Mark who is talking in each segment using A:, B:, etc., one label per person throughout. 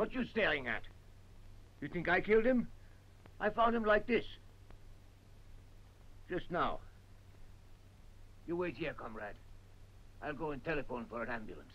A: What you staring at? You think I killed him? I found him like this. Just now. You wait here, comrade. I'll go and telephone for an ambulance.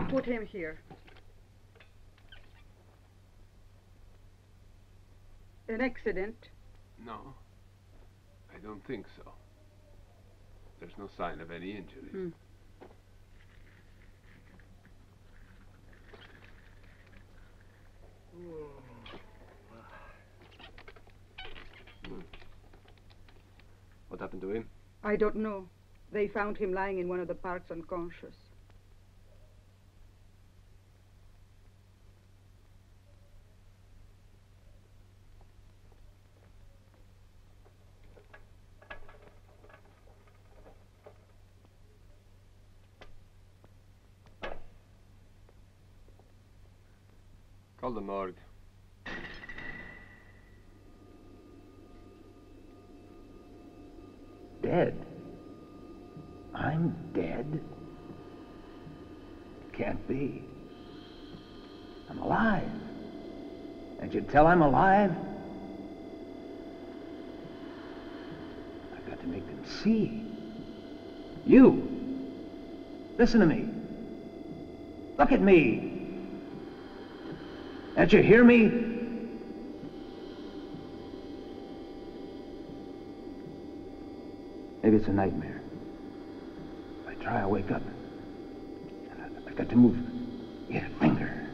B: Put him here. An accident?
C: No, I don't think so. There's no sign of any injuries.
D: What happened to him?
B: I don't know. They found him lying in one of the parks unconscious.
C: Call the morgue.
A: Dead? I'm dead? Can't be. I'm alive. And you tell I'm alive? I've got to make them see. You! Listen to me. Look at me. Can't you hear me? Maybe it's a nightmare. If I try, I'll wake up. I've got to move. Get a finger.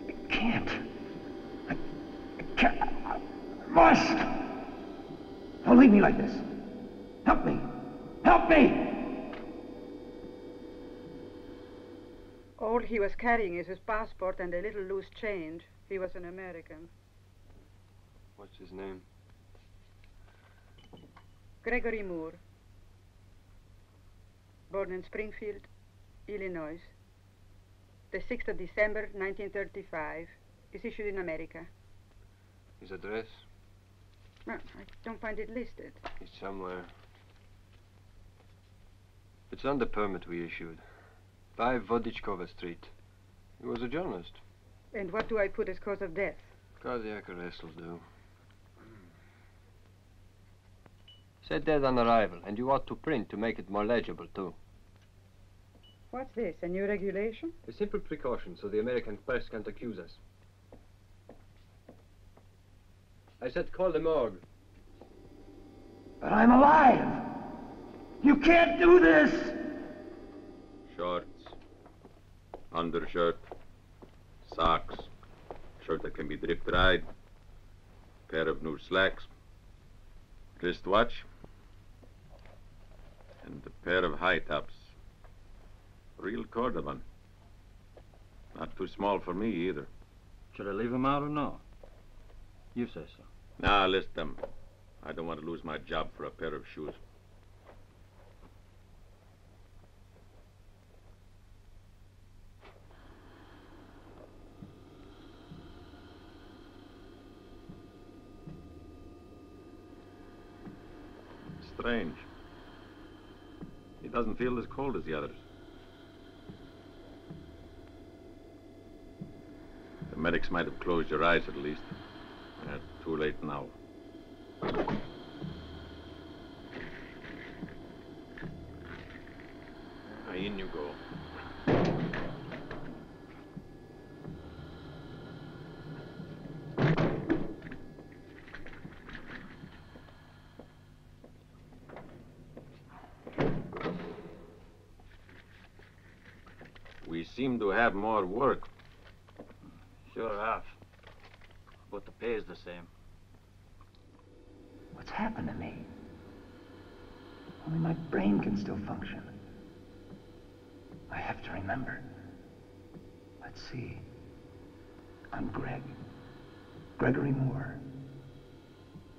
A: I can't. I can't. I must. Don't leave me like this. Help me. Help me!
B: All he was carrying is his passport and a little loose change. He was an American.
D: What's his name?
B: Gregory Moore, born in Springfield, Illinois. The 6th of December, 1935, is issued in America.
D: His address?
B: Well, I don't find it listed.
D: It's somewhere. It's on the permit we issued. 5 Vodichkova Street. He was a journalist.
B: And what do I put as cause of death?
D: Cardiac arrest will do. Said dead on arrival, and you ought to print to make it more legible, too.
B: What's this, a new regulation?
D: A simple precaution so the American press can't accuse us. I said call the morgue.
A: But I'm alive! You can't do this!
E: Shorts, undershirt, socks, shirt that can be drip dried, pair of new slacks, wristwatch, and a pair of high tops. Real Cordovan. Not too small for me either.
F: Should I leave him out or no? You say so.
E: Nah, list them. I don't want to lose my job for a pair of shoes. Strange. He doesn't feel as cold as the others. The medics might have closed your eyes at least. Too late now. In you go. We seem to have more work.
F: Sure have. But the pay is the same.
A: What's happened to me? Only my brain can still function. I have to remember. Let's see. I'm Gregory Moore.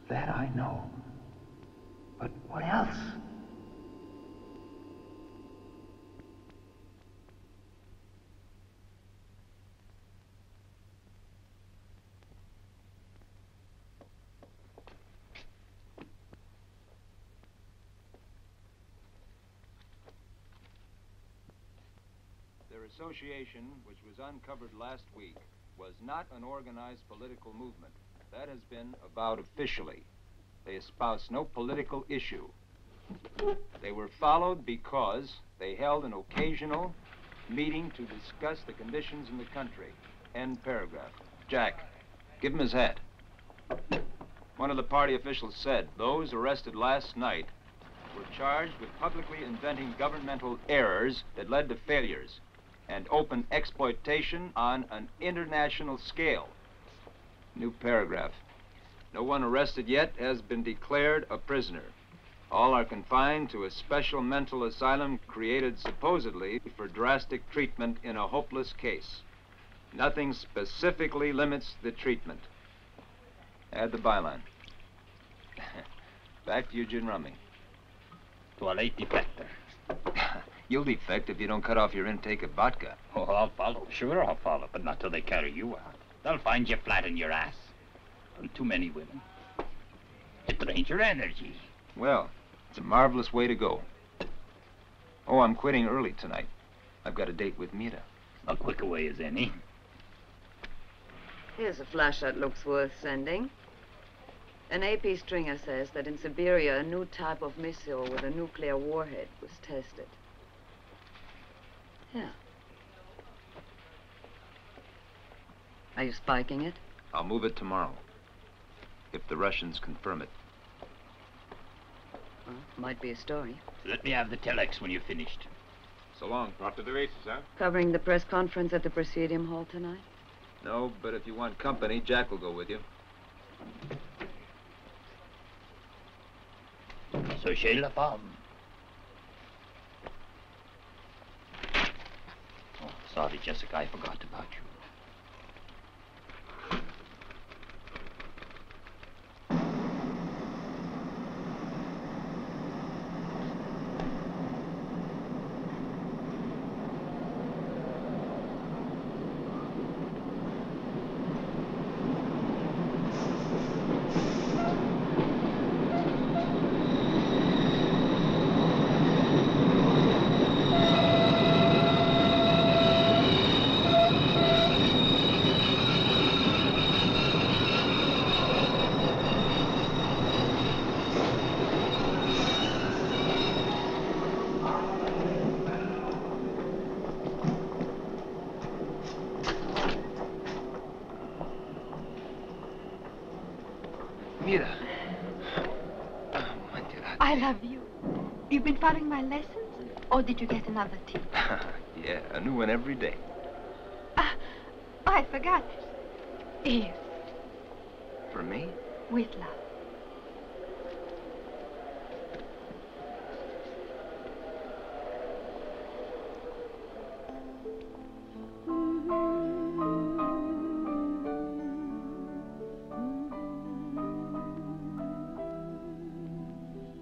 A: That I know. But what else?
G: Their association, which was uncovered last week, was not an organized political movement. That has been avowed officially. They espoused no political issue. They were followed because they held an occasional meeting to discuss the conditions in the country. End paragraph. Jack, give him his hat. One of the party officials said those arrested last night were charged with publicly inventing governmental errors that led to failures and open exploitation on an international scale. New paragraph. No one arrested yet has been declared a prisoner. All are confined to a special mental asylum created supposedly for drastic treatment in a hopeless case. Nothing specifically limits the treatment. Add the byline. Back to Eugene Rummy.
F: Toilette defector.
G: You'll defect if you don't cut off your intake of vodka.
F: Oh, I'll follow. Sure, I'll follow, but not till they carry you out. They'll find you flat in your ass. And too many women. It drains your energy.
G: Well, it's a marvelous way to go. Oh, I'm quitting early tonight. I've got a date with Mira.
F: A quicker way as any.
H: Here's a flash that looks worth sending. An AP stringer says that in Siberia, a new type of missile with a nuclear warhead was tested. Yeah. Are you spiking it?
G: I'll move it tomorrow, if the Russians confirm it.
H: Well, might be a story.
F: Let me have the telex when you're finished.
G: So long.
E: Off to the races, huh?
H: Covering the press conference at the Presidium Hall tonight?
G: No, but if you want company, Jack will go with you.
F: Sochez la femme. Oh, sorry, Jessica, I forgot about you.
G: Mira.
I: I love you. You've been following my lessons? Or did you get another tea?
G: Yeah, a new one every day.
I: I forgot. Here,
G: For me?
I: with love.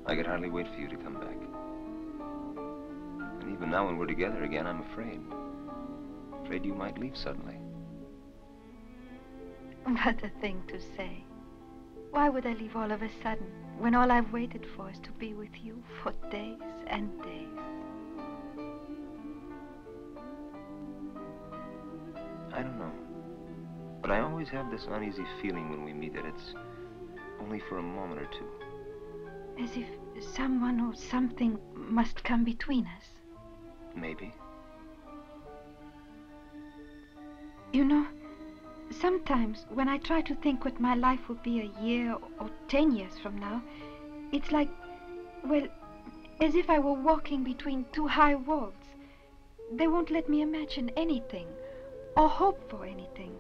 G: I could hardly wait for you to come back. And even now when we're together again, I'm afraid. Afraid you might leave suddenly.
I: What a thing to say. Why would I leave all of a sudden when all I've waited for is to be with you for days and days?
G: I don't know. But I always have this uneasy feeling when we meet that it's only for a moment or two.
I: As if someone or something must come between us.
G: Maybe.
I: You know, sometimes when I try to think what my life will be a year or 10 years from now, it's like, well, as if I were walking between two high walls. They won't let me imagine anything or hope for anything.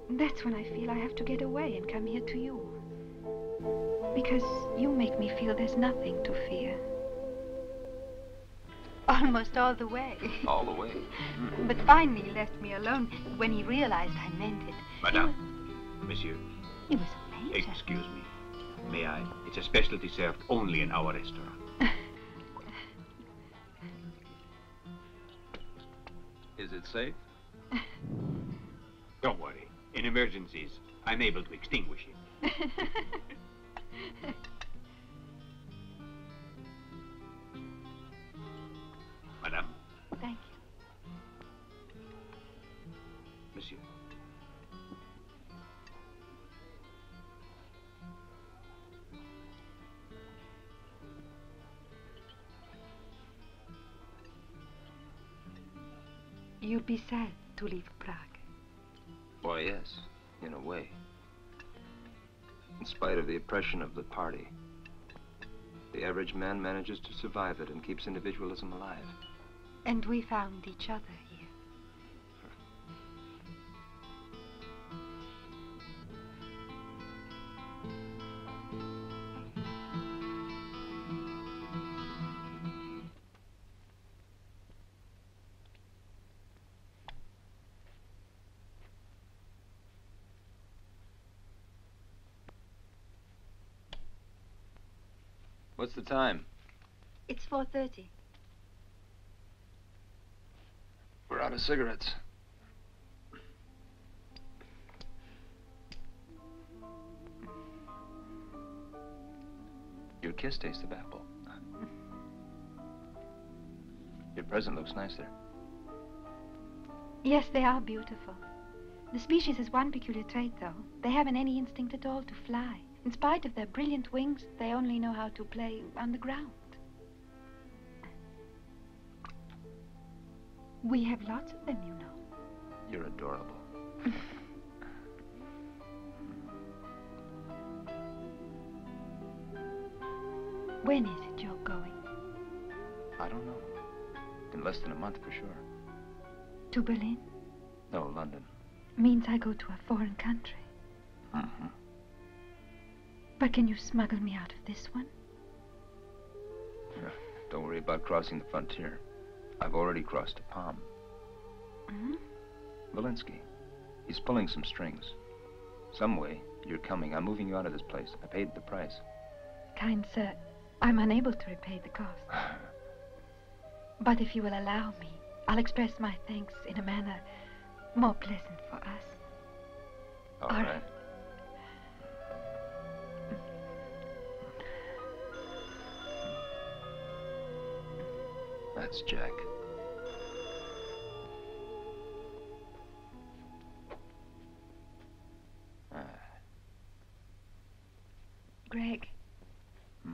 I: That's when I feel I have to get away and come here to you. Because you make me feel there's nothing to fear. Almost all the way.
G: All the way.
I: But finally he left me alone when he realized I meant it.
J: Madame, monsieur,
I: He was a major.
J: excuse me. May I? It's a specialty served only in our restaurant.
G: Is it safe?
J: Don't worry. In emergencies, I'm able to extinguish it. Madame,
I: Thank
J: monsieur.
I: you. You'll be sad to leave Prague.
G: Why, yes, in a way. In spite of the oppression of the party, the average man manages to survive it and keeps individualism alive.
I: And we found each other here.
G: What's the time?
I: It's 4:30.
G: We're out of cigarettes. Your kiss tastes of apple. Your present looks nicer.
I: Yes, they are beautiful. The species has one peculiar trait, though. They haven't any instinct at all to fly. In spite of their brilliant wings, they only know how to play on the ground. We have lots of them, you know.
G: You're adorable.
I: When is it you're going?
G: I don't know. In less than a month, for sure.
I: To Berlin?
G: No, London.
I: Means I go to a foreign country.
G: Mm-hmm.
I: But can you smuggle me out of this one?
G: Don't worry about crossing the frontier. I've already crossed to Palm.
I: Hmm?
G: Walensky. He's pulling some strings. Some way, you're coming. I'm moving you out of this place. I paid the price.
I: Kind sir, I'm unable to repay the cost. But if you will allow me, I'll express my thanks in a manner more pleasant for us.
G: All right. That's Jack.
I: Greg.
G: Hmm.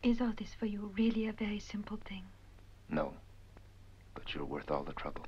I: Is all this for you really a very simple thing?
G: No, but you're worth all the trouble.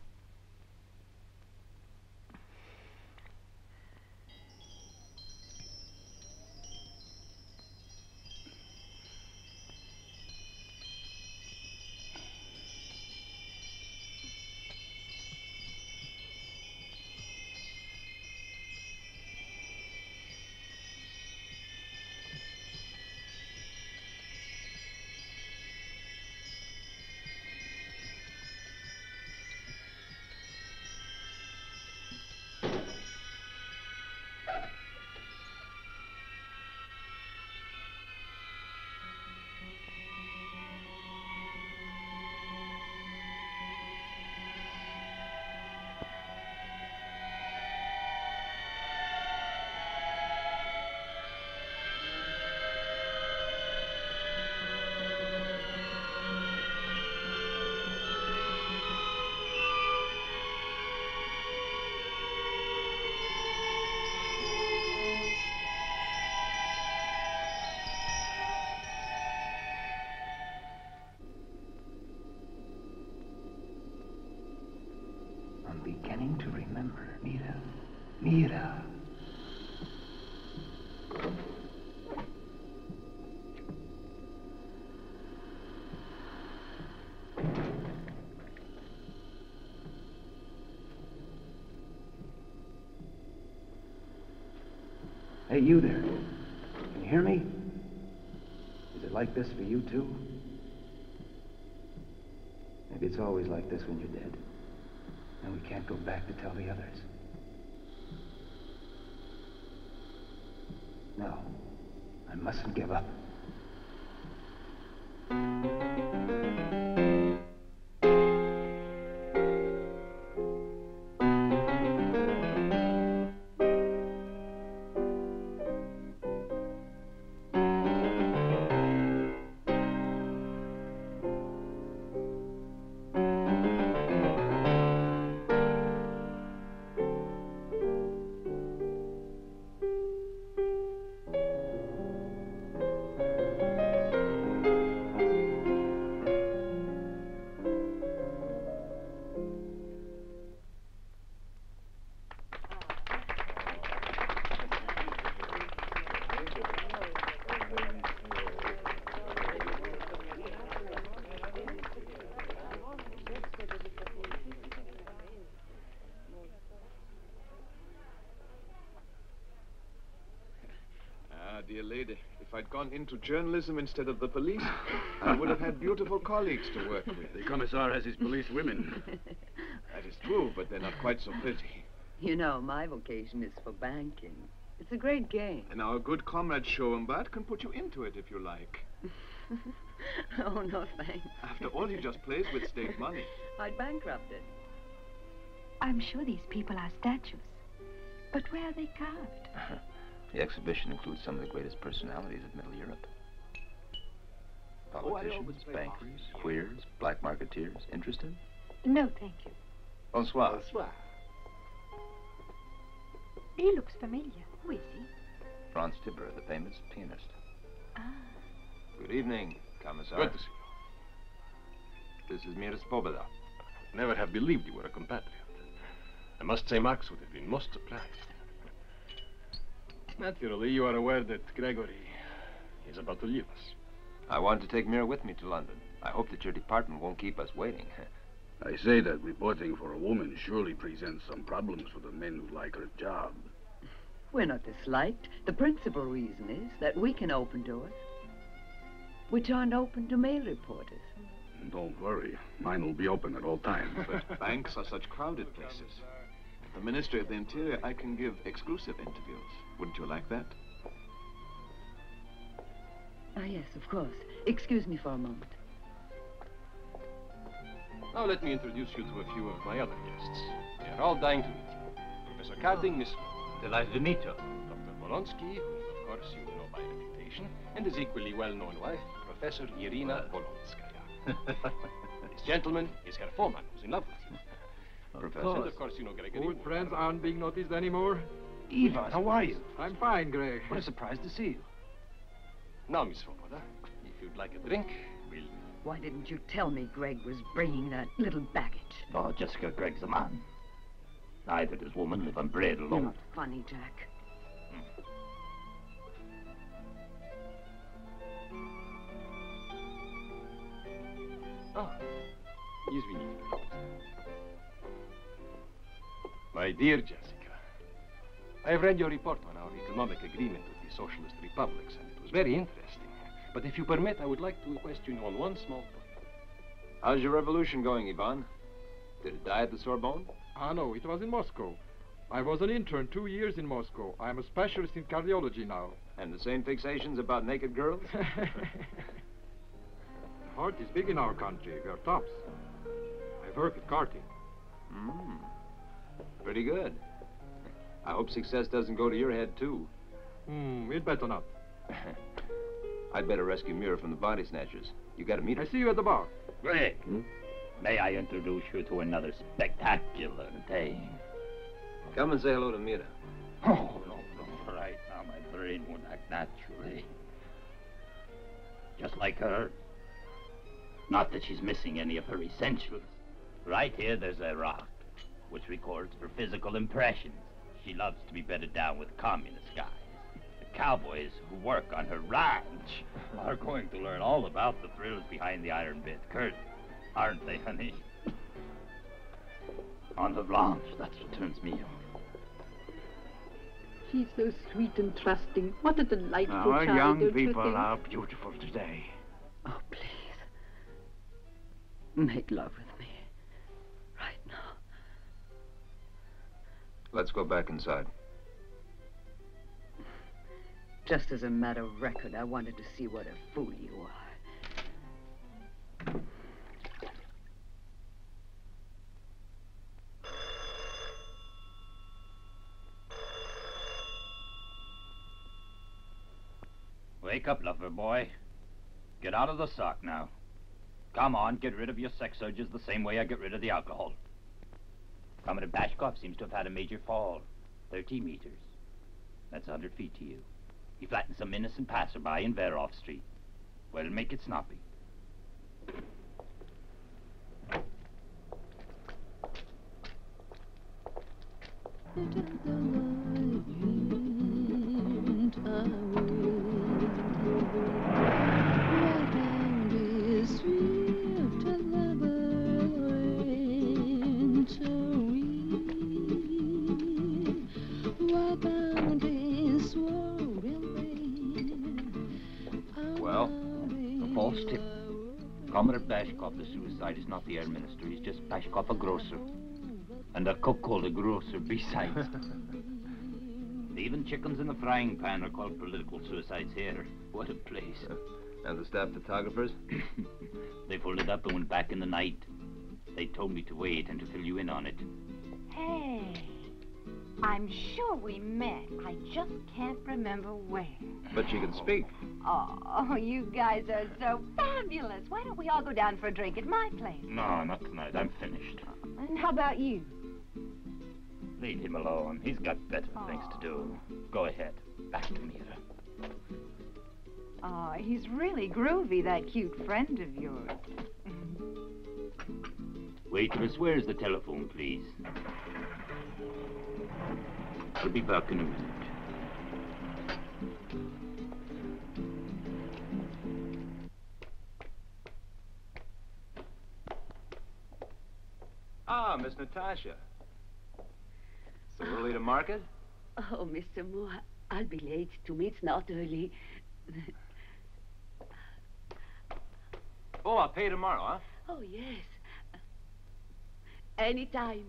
A: December. Mira. Mira. Hey, you there. Can you hear me? Is it like this for you, too? Maybe it's always like this when you're dead. And we can't go back to tell the others. No, I mustn't give up.
C: Dear lady, if I'd gone into journalism instead of the police, I would have had beautiful colleagues to work with.
K: The commissar has his police women.
C: That is true, but they're not quite so pretty.
H: You know, my vocation is for banking. It's a great game.
C: And our good comrade Schoenbart can put you into it if you like.
H: Oh, no, thanks.
C: After all, he just plays with state money.
H: I'd bankrupt it.
I: I'm sure these people are statues. But where are they carved?
L: The exhibition includes some of the greatest personalities of Middle Europe. Politicians, bankers, queers, black marketeers. Interested?
I: No, thank you.
L: Bonsoir.
C: Bonsoir.
I: He looks familiar. Who is he?
L: Franz Tibber, the famous pianist.
I: Ah.
G: Good evening, Commissar.
K: Good to see
G: This is Mira Spoboda.
K: you. Never have believed you were a compatriot. I must say Max would have been most surprised. Naturally, you are aware that Gregory is about to leave us.
G: I want to take Mira with me to London. I hope that your department won't keep us waiting.
K: I say that reporting for a woman surely presents some problems for the men who like her job.
H: We're not disliked. The principal reason is that we can open doors which aren't open to male reporters.
K: Don't worry. Mine will be open at all times.
C: But banks are such crowded places. At the Ministry of the Interior, I can give exclusive interviews. Wouldn't you like that?
H: Ah, yes, of course. Excuse me for a moment.
K: Now let me introduce you to a few of my other guests. They are all dying to meet you. Professor Carding, Miss...
F: Delighted to meet you.
K: Dr. Bolonsky, whom of course you know by reputation, and his equally well-known wife, Professor Irina Bolonskaya. This gentleman is Herr Foreman, who's in love with you.
L: Professor.
K: And of course you know Gregory.
M: Old friends aren't being noticed anymore.
J: Ivan, how are you?
M: I'm fine, Greg.
J: What a surprise to see you.
K: Now, Miss Svoboda, if you'd like a drink, we'll...
H: Why didn't you tell me Greg was bringing that little baggage?
F: Oh, Jessica, Greg's a man. Neither does woman live on bread
H: You're
F: alone.
H: not funny, Jack.
K: Ah, извините. My dear Jessica, I have read your report on our economic agreement with the Socialist Republics, and it was very interesting. But if you permit, I would like to question you on one small point.
G: How's your revolution going, Ivan? Did it die at the Sorbonne?
M: Ah, no, it was in Moscow. I was an intern 2 years in Moscow. I'm a specialist in cardiology now.
G: And the same fixations about naked girls?
M: The heart is big in our country. We are tops. I work at carting.
G: Pretty good. I hope success doesn't go to your head, too.
M: We'd better not.
G: I'd better rescue Mira from the body snatchers. You gotta meet her.
M: I see you at the bar.
F: Greg, may I introduce you to another spectacular thing?
G: Come and say hello to Mira.
F: Oh, no. Right now, my brain won't act naturally. Just like her. Not that she's missing any of her essentials. Right here, there's a rock. which records her physical impressions. She loves to be bedded down with communist guys. The cowboys who work on her ranch are going to learn all about the thrills behind the iron bed curtain, aren't they, honey? On the Blanche, that's what turns me on.
N: She's so sweet and trusting. What a delightful
J: Our
N: child,
J: young
N: don't you
J: people
N: think?
J: are beautiful today.
N: Oh, please. Make love with me. Right now.
D: Let's go back inside.
H: Just as a matter of record, I wanted to see what a fool you are.
F: Wake up, lover boy. Get out of the sock now. Come on, get rid of your sex urges the same way I get rid of the alcohol. Comrade Bashkov seems to have had a major fall. 30 meters. That's 100 feet to you. He flattened some innocent passerby in Verov Street. Well, make it snappy. Well, a false tip. Comrade Bashkov, the suicide, is not the air minister. He's just Bashkov, a grocer. And a cook called a grocer besides. Even chickens in the frying pan are called political suicides here. What a place.
D: And the staff photographers?
F: They folded up and went back in the night. They told me to wait and to fill you in on it.
O: Hey, I'm sure we met. I just can't remember where.
D: But she can speak.
O: Oh, you guys are so fabulous. Why don't we all go down for a drink at my place?
F: No, not tonight. I'm finished.
O: And how about you?
F: Leave him alone. He's got better things to do. Go ahead. Back to Mira.
O: Oh, he's really groovy, that cute friend of yours.
F: Waitress, where's the telephone, please? I'll be back in a minute.
D: Ah, Miss Natasha. So early to market?
N: Oh, Mr. Moore, I'll be late. To me, it's not early.
D: Oh, I'll pay tomorrow, huh?
N: Oh, yes. Anytime.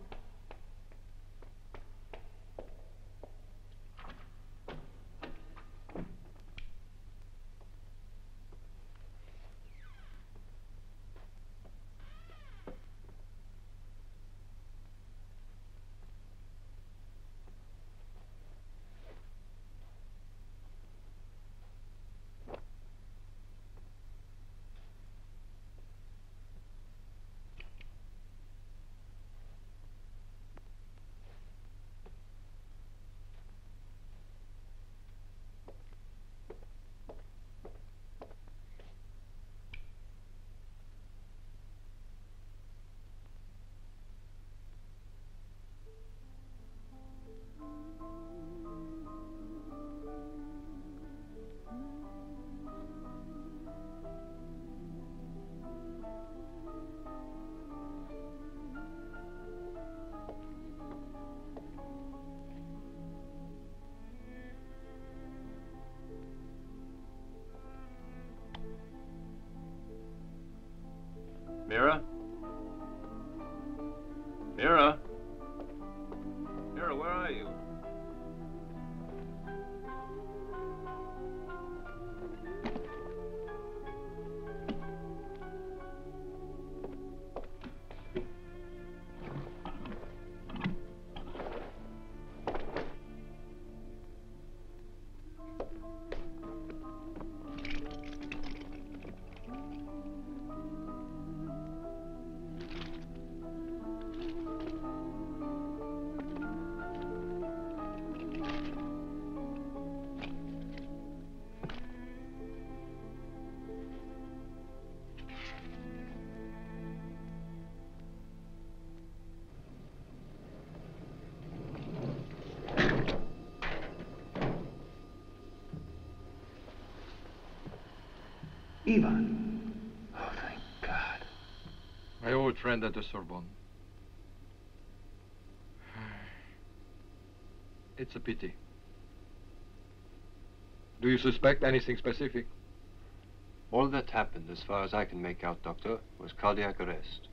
D: Mira? Mira? Mira, where are you?
A: Ivan. Oh, thank God.
M: My old friend at the Sorbonne. It's a pity. Do you suspect anything specific?
D: All that happened, as far as I can make out, Doctor, was cardiac arrest.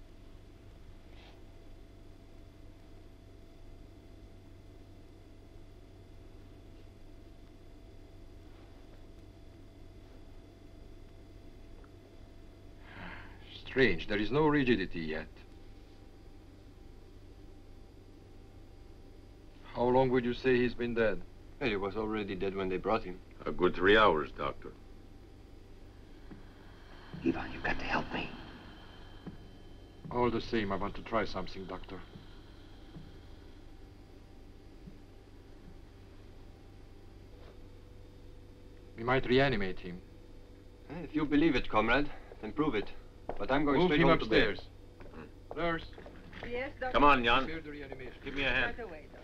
M: Strange, there is no rigidity yet. How long would you say he's been dead?
D: Well, he was already dead when they brought him.
E: A good 3 hours, Doctor.
A: Ivan, you've got to help me.
M: All the same, I want to try something, Doctor. We might reanimate him.
D: If you believe it, comrade, then prove it. But I'm going
M: Move
D: straight
M: him
D: home
M: upstairs.
D: to bed.
M: Nurse.
B: Yes, Doctor.
E: Come on, Jan.
M: Prepare the reanimation.
E: Give me a hand.
B: Right away, Doctor.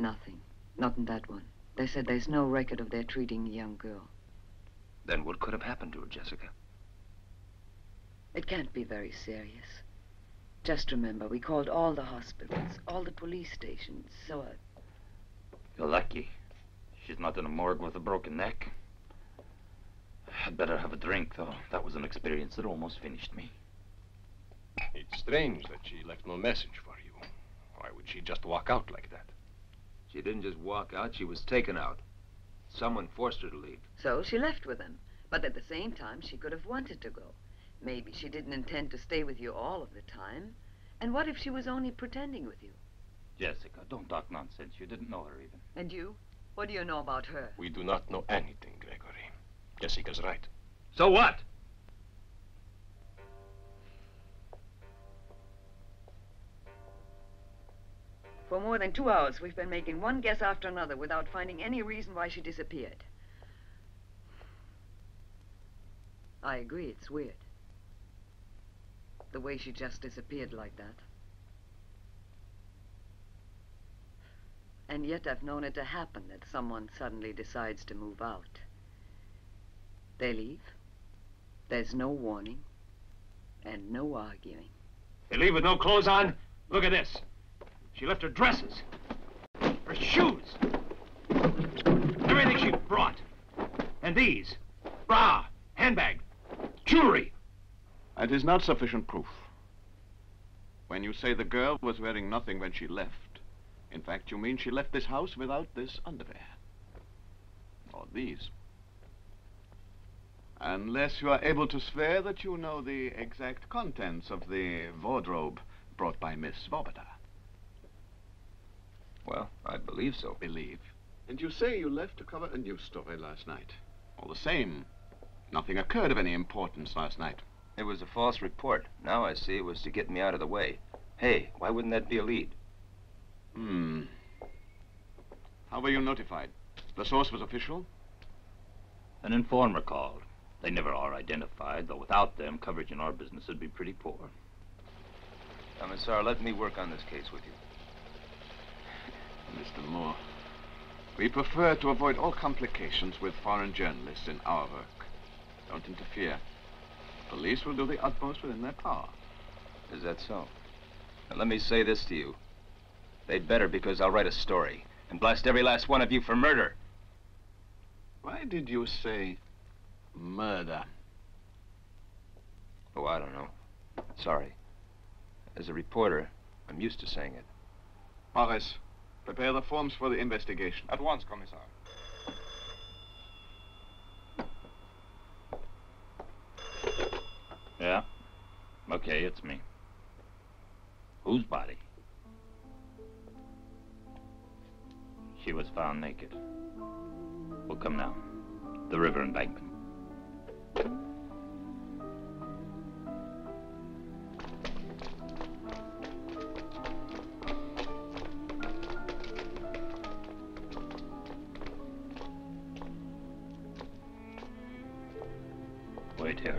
H: Nothing. Not in that one. They said there's no record of their treating a young girl.
L: Then what could have happened to her, Jessica?
H: It can't be very serious. Just remember, we called all the hospitals, all the police stations, so
F: You're lucky. She's not in a morgue with a broken neck. I'd better have a drink, though. That was an experience that almost finished me.
K: It's strange that she left no message for you. Why would she just walk out like that?
L: She didn't just walk out, she was taken out. Someone forced her to leave.
H: So she left with him. But at the same time, she could have wanted to go. Maybe she didn't intend to stay with you all of the time. And what if she was only pretending with you?
F: Jessica, don't talk nonsense. You didn't know her even.
H: And you? What do you know about her?
K: We do not know anything, Gregory. Jessica's right.
L: So what?
H: For more than 2 hours, we've been making one guess after another without finding any reason why she disappeared. I agree, it's weird. The way she just disappeared like that. And yet I've known it to happen that someone suddenly decides to move out. They leave. There's no warning. And no arguing.
J: They leave with no clothes on? Look at this. She left her dresses, her shoes, everything she brought. And these, bra, handbag, jewelry.
C: That is not sufficient proof. When you say the girl was wearing nothing when she left, in fact, you mean she left this house without this underwear. Or these. Unless you are able to swear that you know the exact contents of the wardrobe brought by Miss Svoboda.
L: Well, I believe so.
C: Believe? And you say you left to cover a news story last night. All the same, nothing occurred of any importance last night.
L: It was a false report. Now I see it was to get me out of the way. Hey, why wouldn't that be a lead?
C: How were you notified? The source was official?
F: An informer called. They never are identified, though without them, coverage in our business would be pretty poor.
L: Commissar, let me work on this case with you.
C: Mr. Moore, we prefer to avoid all complications with foreign journalists in our work. Don't interfere. Police will do the utmost within their power.
L: Is that so? Now, let me say this to you. They'd better, because I'll write a story and blast every last one of you for murder.
C: Why did you say murder?
L: Oh, I don't know. Sorry. As a reporter, I'm used to saying it.
C: Horace, prepare the forms for the investigation.
G: At once, Commissar.
F: Yeah? Okay, it's me. Whose body? She was found naked. We'll come now. The river embankment. wait here.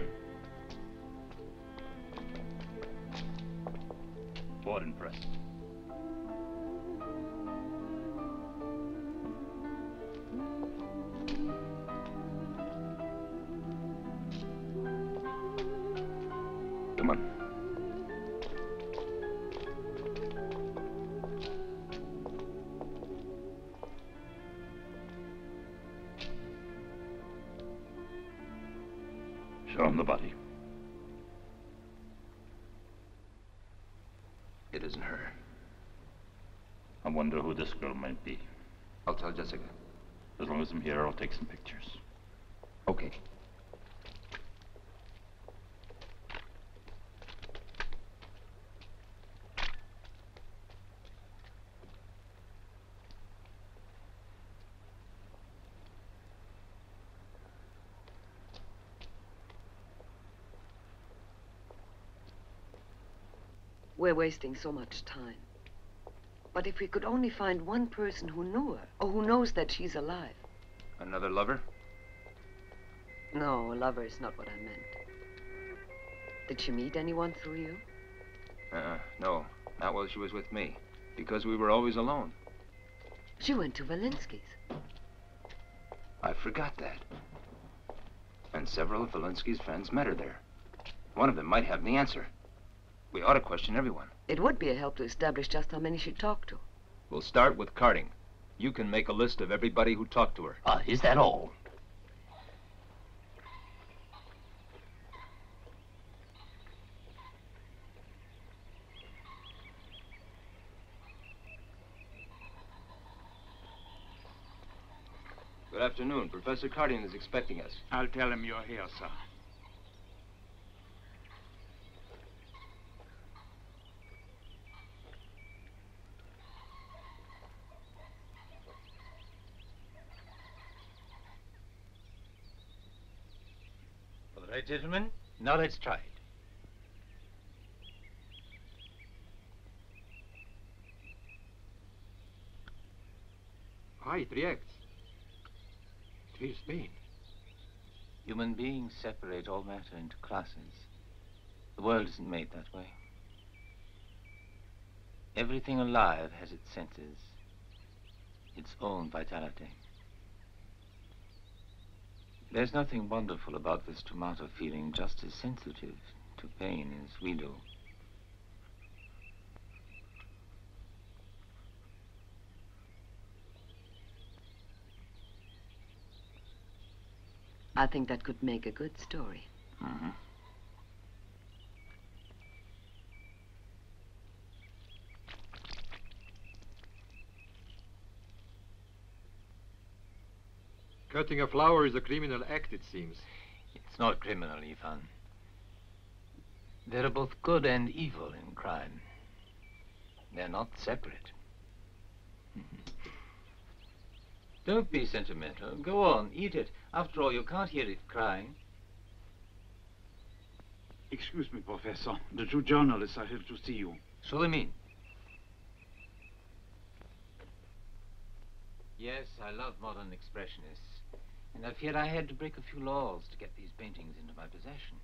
F: Board and press. Come on. Show him the body.
L: It isn't her.
F: I wonder who this girl might be.
L: I'll tell Jessica.
F: As long as I'm here, I'll take some pictures.
L: Okay.
H: We're wasting so much time. But if we could only find one person who knew her, or who knows that she's alive.
L: Another lover?
H: No, a lover is not what I meant. Did she meet anyone through you?
L: No. Not while she was with me. Because we were always alone.
H: She went to Valinsky's.
L: I forgot that. And several of Valinsky's friends met her there. One of them might have the answer. We ought to question everyone.
H: It would be a help to establish just how many she talked to.
L: We'll start with Carding. You can make a list of everybody who talked to her.
F: Is that all?
L: Good afternoon. Professor Carding is expecting us.
P: I'll tell him you're here, sir.
F: All right, gentlemen. Now let's try it.
M: It reacts. It feels pain.
Q: Human beings separate all matter into classes. The world isn't made that way. Everything alive has its senses, its own vitality. There's nothing wonderful about this tomato feeling just as sensitive to pain as we do.
H: I think that could make a good story.
Q: Mm-hmm.
M: Cutting a flower is a criminal act, it seems.
Q: It's not criminal, Ivan. There are both good and evil in crime. They're not separate. Don't be sentimental. Go on, eat it. After all, you can't hear it crying.
P: Excuse me, Professor. The two journalists are here to see you.
Q: So they mean. Yes, I love modern expressionists. And I fear I had to break a few laws to get these paintings into my possession.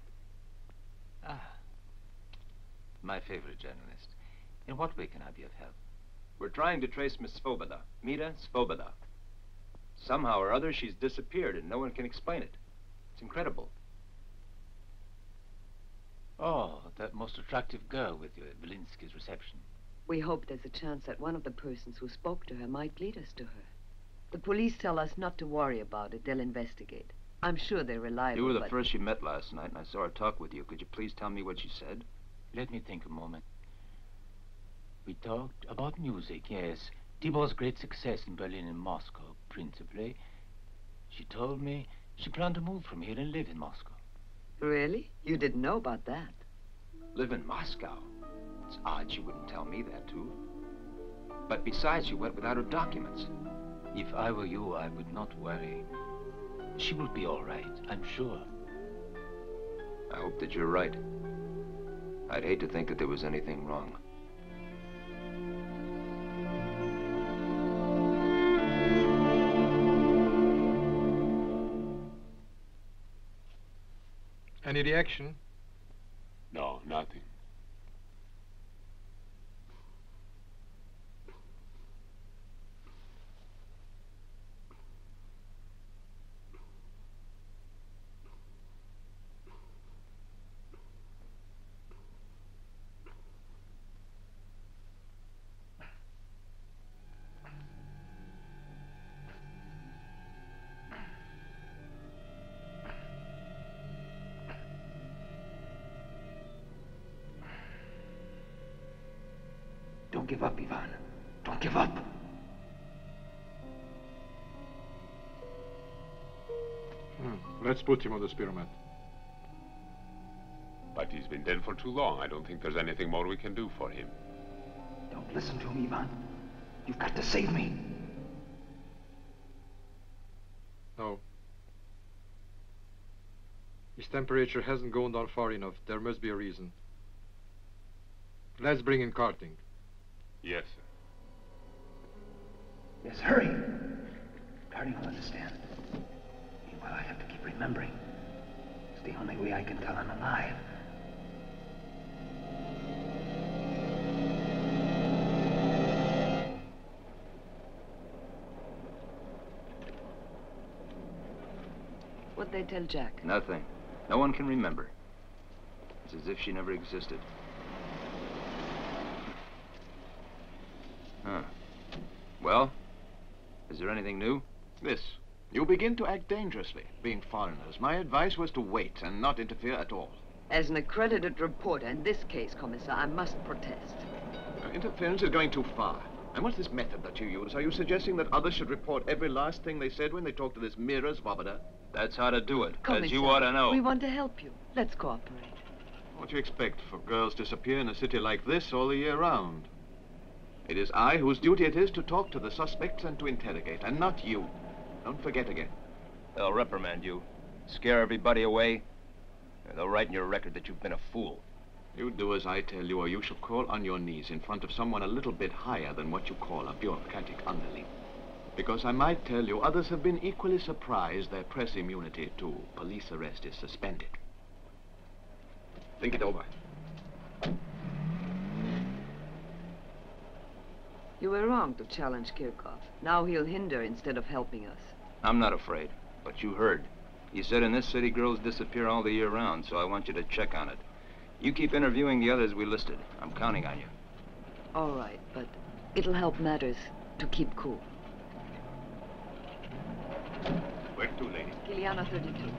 Q: My favorite journalist. In what way can I be of help?
L: We're trying to trace Miss Svoboda, Mita Svoboda. Somehow or other, she's disappeared and no one can explain it. It's incredible.
Q: Oh, that most attractive girl with you at Valinsky's reception.
H: We hope there's a chance that one of the persons who spoke to her might lead us to her. The police tell us not to worry about it. They'll investigate. I'm sure they're reliable.
L: You were the first she met last night, and I saw her talk with you. Could you please tell me what she said?
Q: Let me think a moment. We talked about music, yes. Tibor's great success in Berlin and Moscow, principally. She told me she planned to move from here and live in Moscow.
H: Really? You didn't know about that?
L: Live in Moscow? It's odd she wouldn't tell me that, too. But besides, she went without her documents.
Q: If I were you, I would not worry. She will be all right, I'm sure.
L: I hope that you're right. I'd hate to think that there was anything wrong.
M: Any reaction?
R: No, nothing.
A: Don't give up, Ivan. Don't give up.
M: Let's put him on the spiromet.
R: But he's been dead for too long. I don't think there's anything more we can do for him.
A: Don't listen to him, Ivan. You've got to save me.
M: No. His temperature hasn't gone down far enough. There must be a reason. Let's bring in Carting.
R: Yes, sir.
A: Yes, hurry. Carting will understand. Meanwhile, I have to keep remembering. It's the only way I can tell I'm alive.
H: What'd they tell Jack?
L: Nothing. No one can remember. It's as if she never existed. Huh. Well, is there anything new?
C: This. You begin to act dangerously, being foreigners. My advice was to wait and not interfere at all.
H: As an accredited reporter in this case, Commissar, I must protest.
C: Interference is going too far. And what's this method that you use? Are you suggesting that others should report every last thing they said when they talked to this Mira Svoboda?
L: That's how to do it.
H: Commissar,
L: As you ought to know.
H: we want to help you. Let's cooperate.
C: What do you expect for girls disappear in a city like this all the year round? It is I whose duty it is to talk to the suspects and to interrogate, and not you. Don't forget again.
D: They'll reprimand you, scare everybody away, and they'll write in your record that you've been a fool.
C: You do as I tell you, or you shall crawl on your knees in front of someone a little bit higher than what you call a bureaucratic underling. Because I might tell you, others have been equally surprised their press immunity to police arrest is suspended. Think it over.
H: You were wrong to challenge Kirchhoff. Now he'll hinder instead of helping us.
L: I'm not afraid, but you heard. He said in this city girls disappear all the year round, so I want you to check on it. You keep interviewing the others we listed. I'm counting on you.
H: All right, but it'll help matters to keep cool.
R: Where to, lady?
H: Kiliana 32.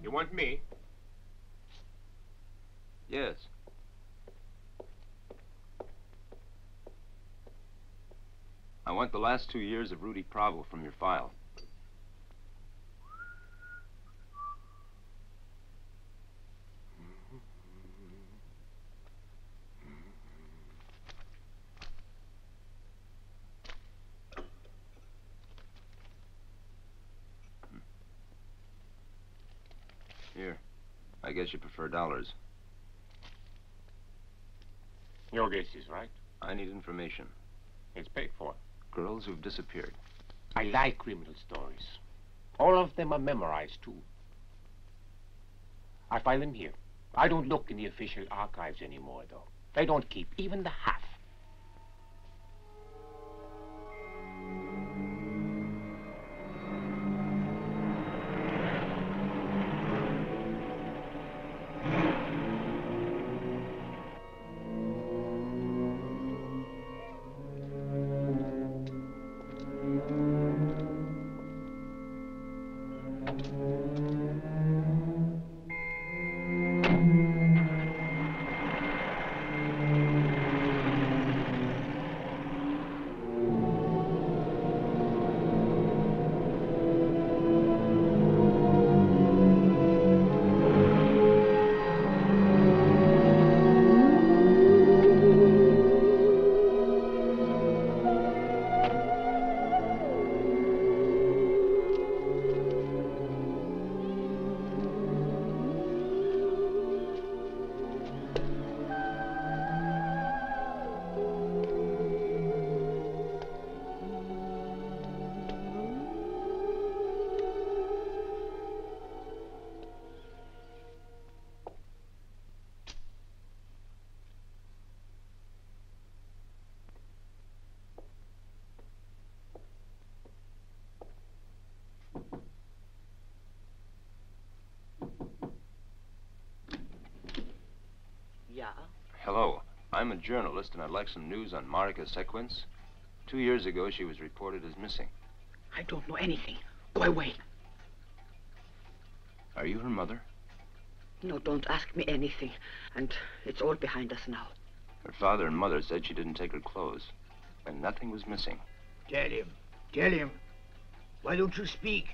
J: You want me?
L: Yes. I want the last 2 years of Rudy Pravo from your file. Here. I guess you prefer dollars.
J: Your guess is right.
L: I need information.
J: It's paid for.
L: Girls who've disappeared.
J: I like criminal stories. All of them are memorized, too. I file them here. I don't look in the official archives anymore, though. They don't keep even the half.
D: Hello. I'm a journalist, and I'd like some news on Marika Sequence. 2 years ago, she was reported as missing.
N: I don't know anything. Go away.
D: Are you her mother?
N: No, don't ask me anything. And it's all behind us now.
D: Her father and mother said she didn't take her clothes, and nothing was missing.
A: Tell him. Tell him. Why don't you speak?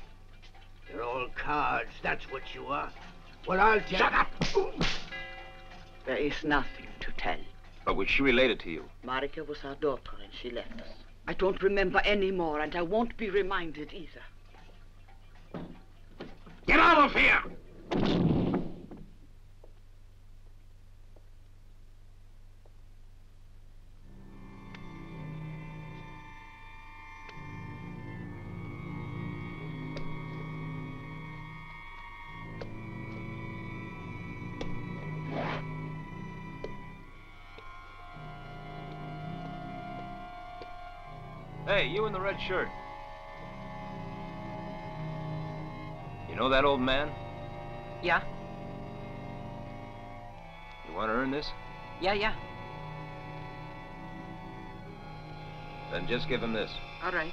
A: You're all cards, that's what you are. Well, I'll tell...
N: Shut up! There is nothing to tell.
D: But was she related to you?
N: Marika was our daughter, and she left us. I don't remember any more, and I won't be reminded either.
A: Get out of here!
D: Hey, you in the red shirt. You know that old man?
N: Yeah?
D: You want to earn this?
N: Yeah.
D: Then just give him this.
N: All right.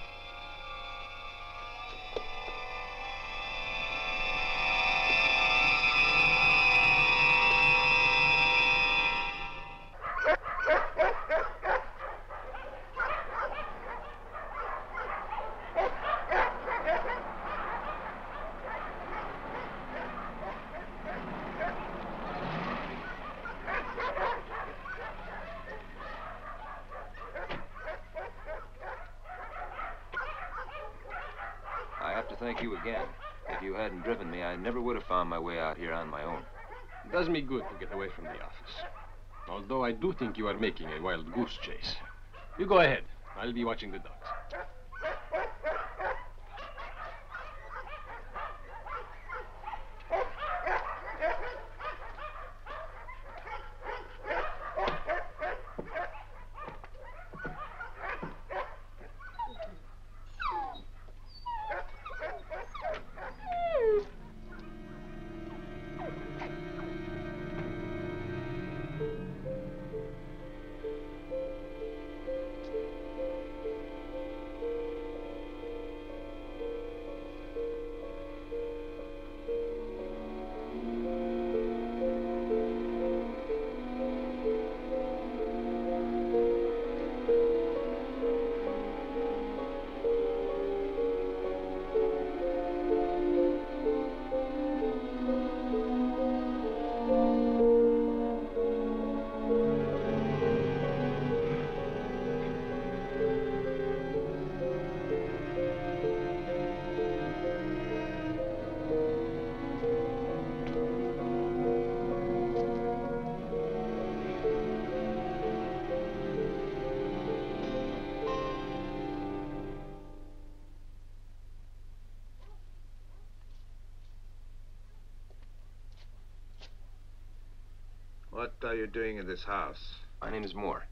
D: Thank you again. If you hadn't driven me, I never would have found my way out here on my own.
K: It does me good to get away from the office. Although I do think you are making a wild goose chase. You go ahead. I'll be watching the dogs.
S: What are you doing in this house?
D: My name is Moore.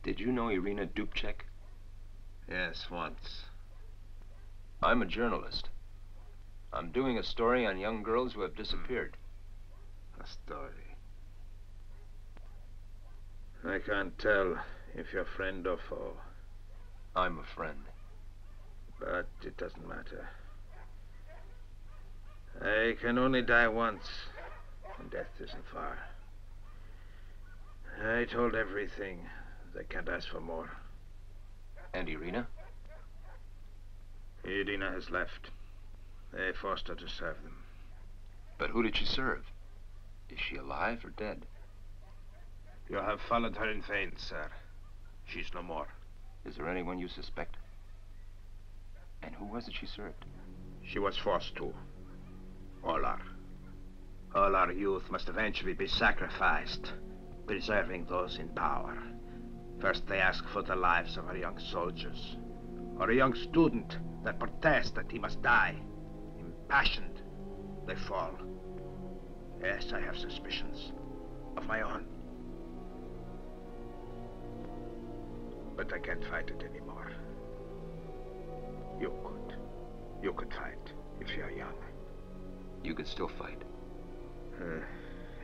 D: Did you know Irina Dubček?
S: Yes, once.
D: I'm a journalist. I'm doing a story on young girls who have disappeared.
S: A story. I can't tell if you're friend or foe.
D: I'm a friend.
S: But it doesn't matter. I can only die once, and death isn't far. I told everything. They can't ask for more.
D: And Irina?
S: Irina has left. They forced her to serve them.
D: But who did she serve? Is she alive or dead?
S: You have followed her in vain, sir. She's no more.
D: Is there anyone you suspect? And who was it she served?
S: She was forced to. All our youth must eventually be sacrificed, preserving those in power. First they ask for the lives of our young soldiers, or a young student that protests that he must die. Impassioned, they fall. Yes, I have suspicions of my own. But I can't fight it anymore. You could fight if you're young.
D: You could still fight.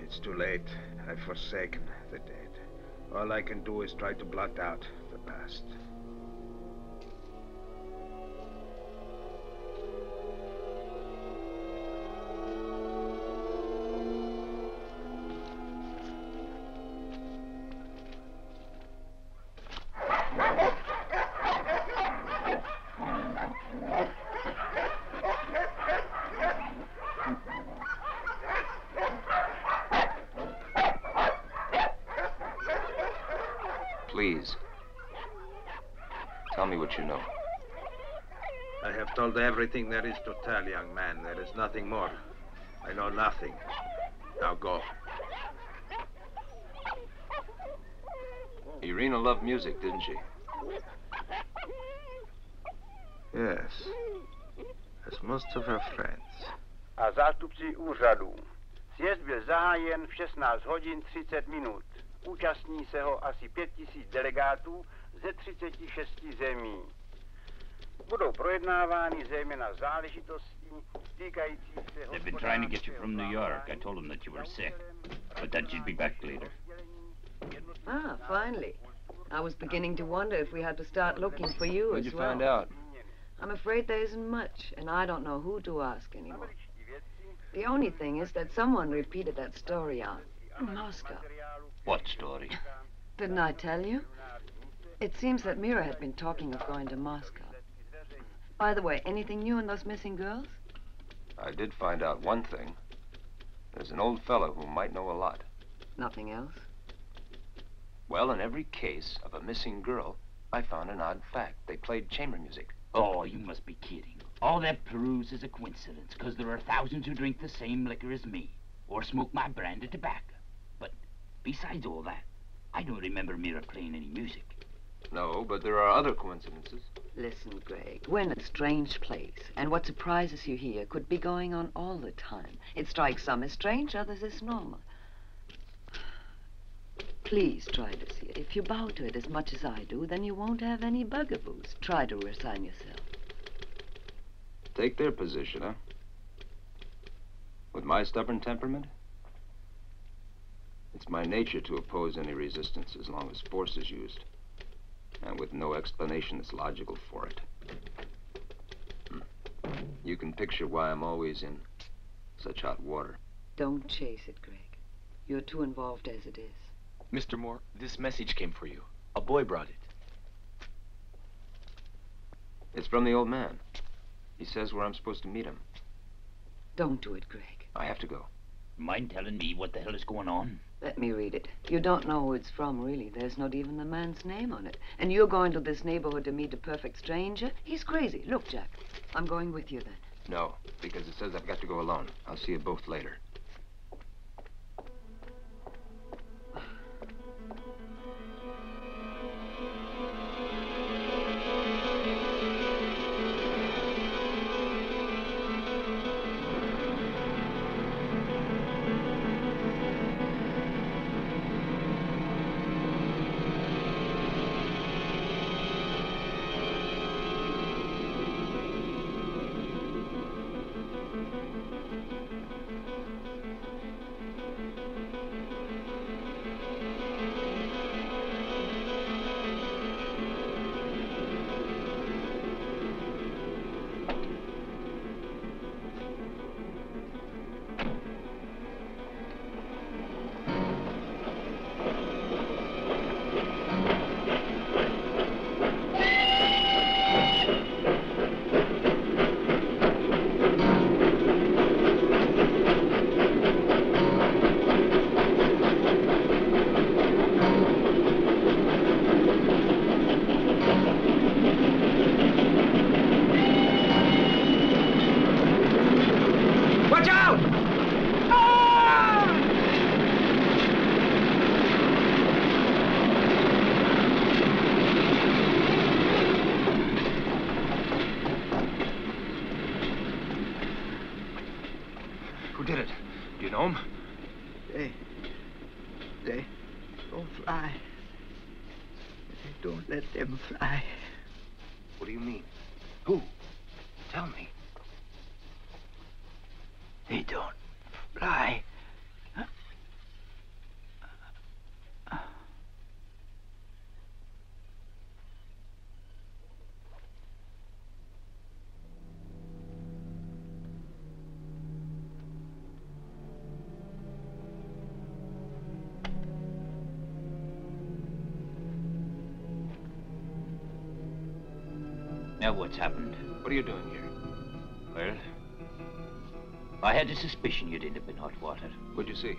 S: It It's too late. I've forsaken the dead. All I can do is try to blot out the past.
L: Please. Tell me what you know.
S: I have told everything there is to tell, young man. There is nothing more. I know nothing. Now go.
L: Irina loved music, didn't she?
S: Yes. As most of her friends.
T: A zástupci úřadu. Sjezd byl zahájen v 16 hodin 30 minut. Účastní se ho asi 5000 delegátů ze 36 zemí. Budou projednávány zejména záležitosti týkající se...
F: They've been trying to get you from New York. I told them that you were sick, but that you'd be back later.
H: Ah, finally. I was beginning to wonder if we had to start looking for you
L: What'd
H: as
L: you
H: well.
L: find out?
H: I'm afraid there isn't much, and I don't know who to ask anymore. The only thing is that someone repeated that story out in Moscow.
F: What story?
H: Didn't I tell you? It seems that Mira had been talking of going to Moscow. By the way, anything new on those missing girls?
L: I did find out one thing. There's an old fellow who might know a lot.
H: Nothing else?
L: Well, in every case of a missing girl, I found an odd fact. They played chamber music.
F: Oh, you must be kidding. All that peruse is a coincidence, because there are thousands who drink the same liquor as me, or smoke my brand of tobacco. But besides all that, I don't remember Mira playing any music.
L: No, but there are other coincidences.
H: Listen, Greg, we're in a strange place, and what surprises you here could be going on all the time. It strikes some as strange, others as normal. Please try to see it. If you bow to it as much as I do, then you won't have any bugaboos. Try to resign yourself.
L: Take their position, huh? With my stubborn temperament, it's my nature to oppose any resistance as long as force is used, and with no explanation that's logical for it. You can picture why I'm always in such hot water.
H: Don't chase it, Greg. You're too involved as it is.
U: Mr. Moore, this message came for you. A boy brought it.
L: It's from the old man. He says where I'm supposed to meet him.
H: Don't do it, Greg.
L: I have to go.
F: Mind telling me what the hell is going on?
H: Let me read it. You don't know who it's from, really. There's not even the man's name on it. And you're going to this neighborhood to meet a perfect stranger? He's crazy. Look, Jack, I'm going with you then.
L: No, because it says I've got to go alone. I'll see you both later. Who did it? Do you know him?
N: They don't fly. They don't let them fly.
L: What do you mean? Who? Tell me.
N: They don't fly.
F: Now what's happened?
D: What are you doing here?
F: Well, I had a suspicion you'd end up in hot water.
D: What'd you see?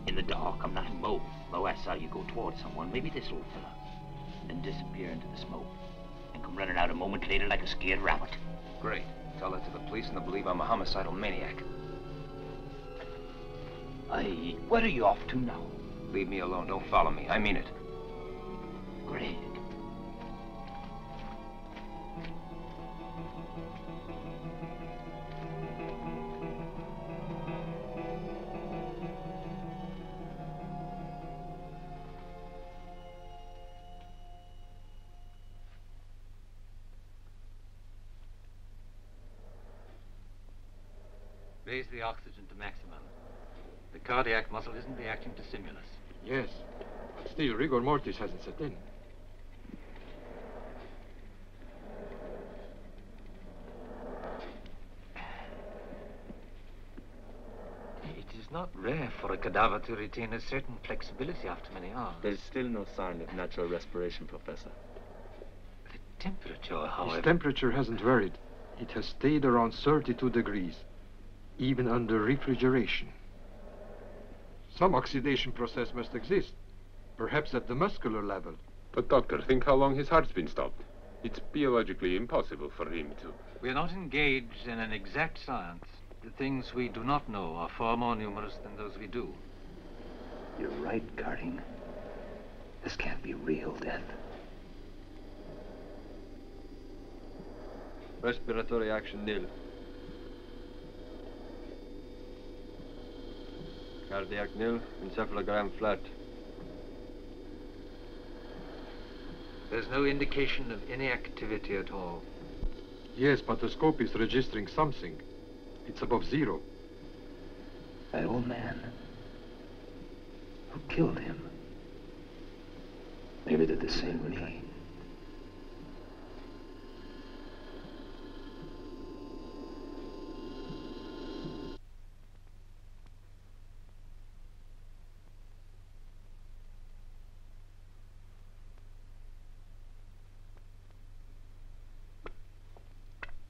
F: In the dark, I'm not in Mo. Though I saw you go towards someone, maybe this old fella, then disappear into the smoke, and come running out a moment later like a scared rabbit.
L: Great. Tell that to the police and they'll believe I'm a homicidal maniac.
F: Aye, where are you off to now?
L: Leave me alone. Don't follow me. I mean it.
F: Greg.
Q: Raise the oxygen to maximum. The cardiac muscle isn't reacting to stimulus.
M: Yes, but still rigor mortis hasn't set in.
Q: It is not rare for a cadaver to retain a certain flexibility after many hours.
I: There's still no sign of natural respiration, Professor.
Q: The temperature, however...
M: His temperature hasn't varied. It has stayed around 32 degrees, even under refrigeration. Some oxidation process must exist, perhaps at the muscular level.
R: But, Doctor, think how long his heart's been stopped. It's biologically impossible for him to...
Q: We are not engaged in an exact science. The things we do not know are far more numerous than those we do.
L: You're right, Garding. This can't be real death.
D: Respiratory action nil. Cardiac nil, encephalogram flat.
Q: There's no indication of any activity at all.
M: Yes, but the scope is registering something. It's above zero.
L: That old man. Who killed him? Maybe did the same with me.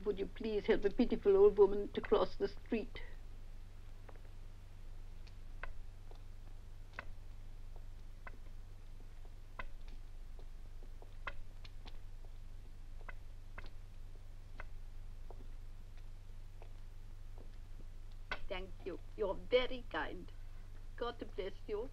N: Would you please help a pitiful old woman to cross the street? Thank you. You're very kind. God bless you.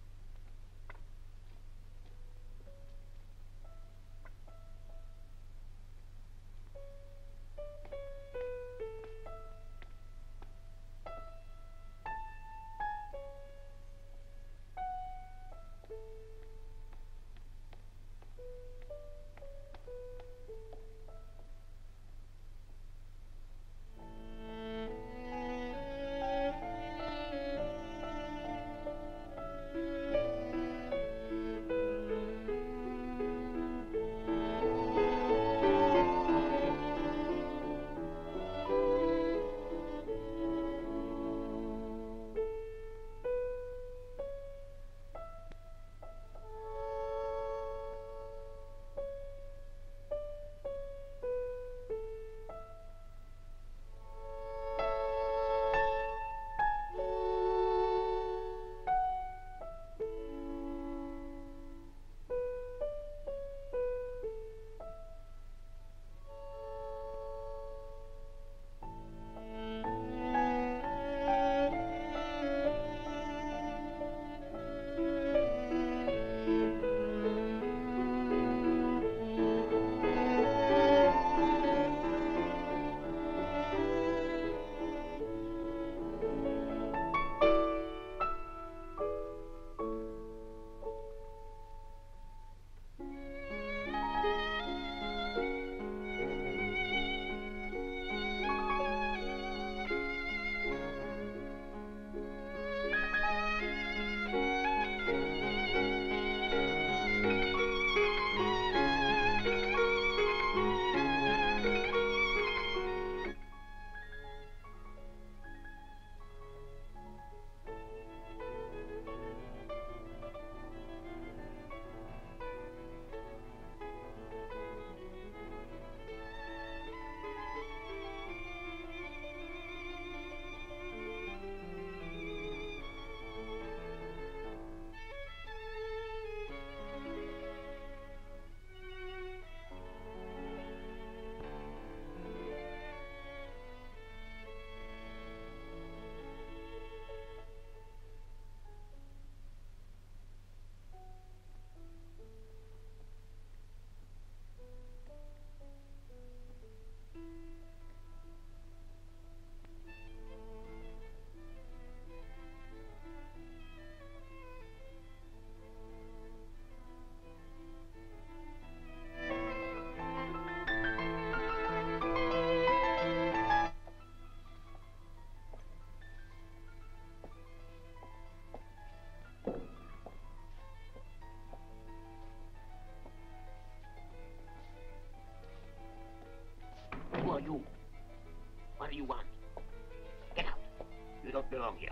O: you?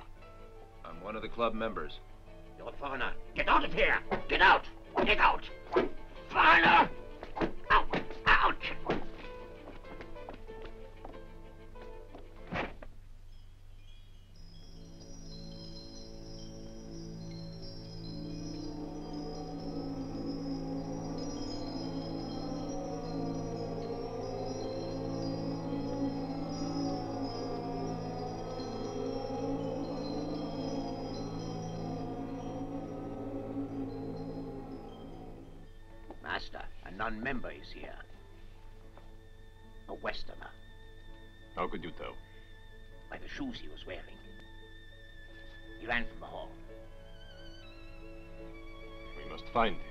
D: I'm one of the club members.
O: You're a foreigner. Get out of here! Get out! Get out! Foreigner! Out! Out! Master, a non-member is here. A Westerner.
K: How could you tell?
O: By the shoes he was wearing. He ran from the hall.
K: We must find him.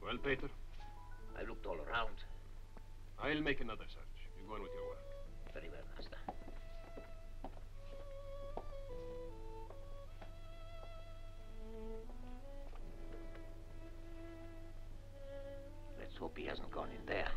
K: Well, Peter?
O: I looked all around.
K: I'll make another search. You go on with your work.
O: Very well, Master. Let's hope he hasn't gone in there.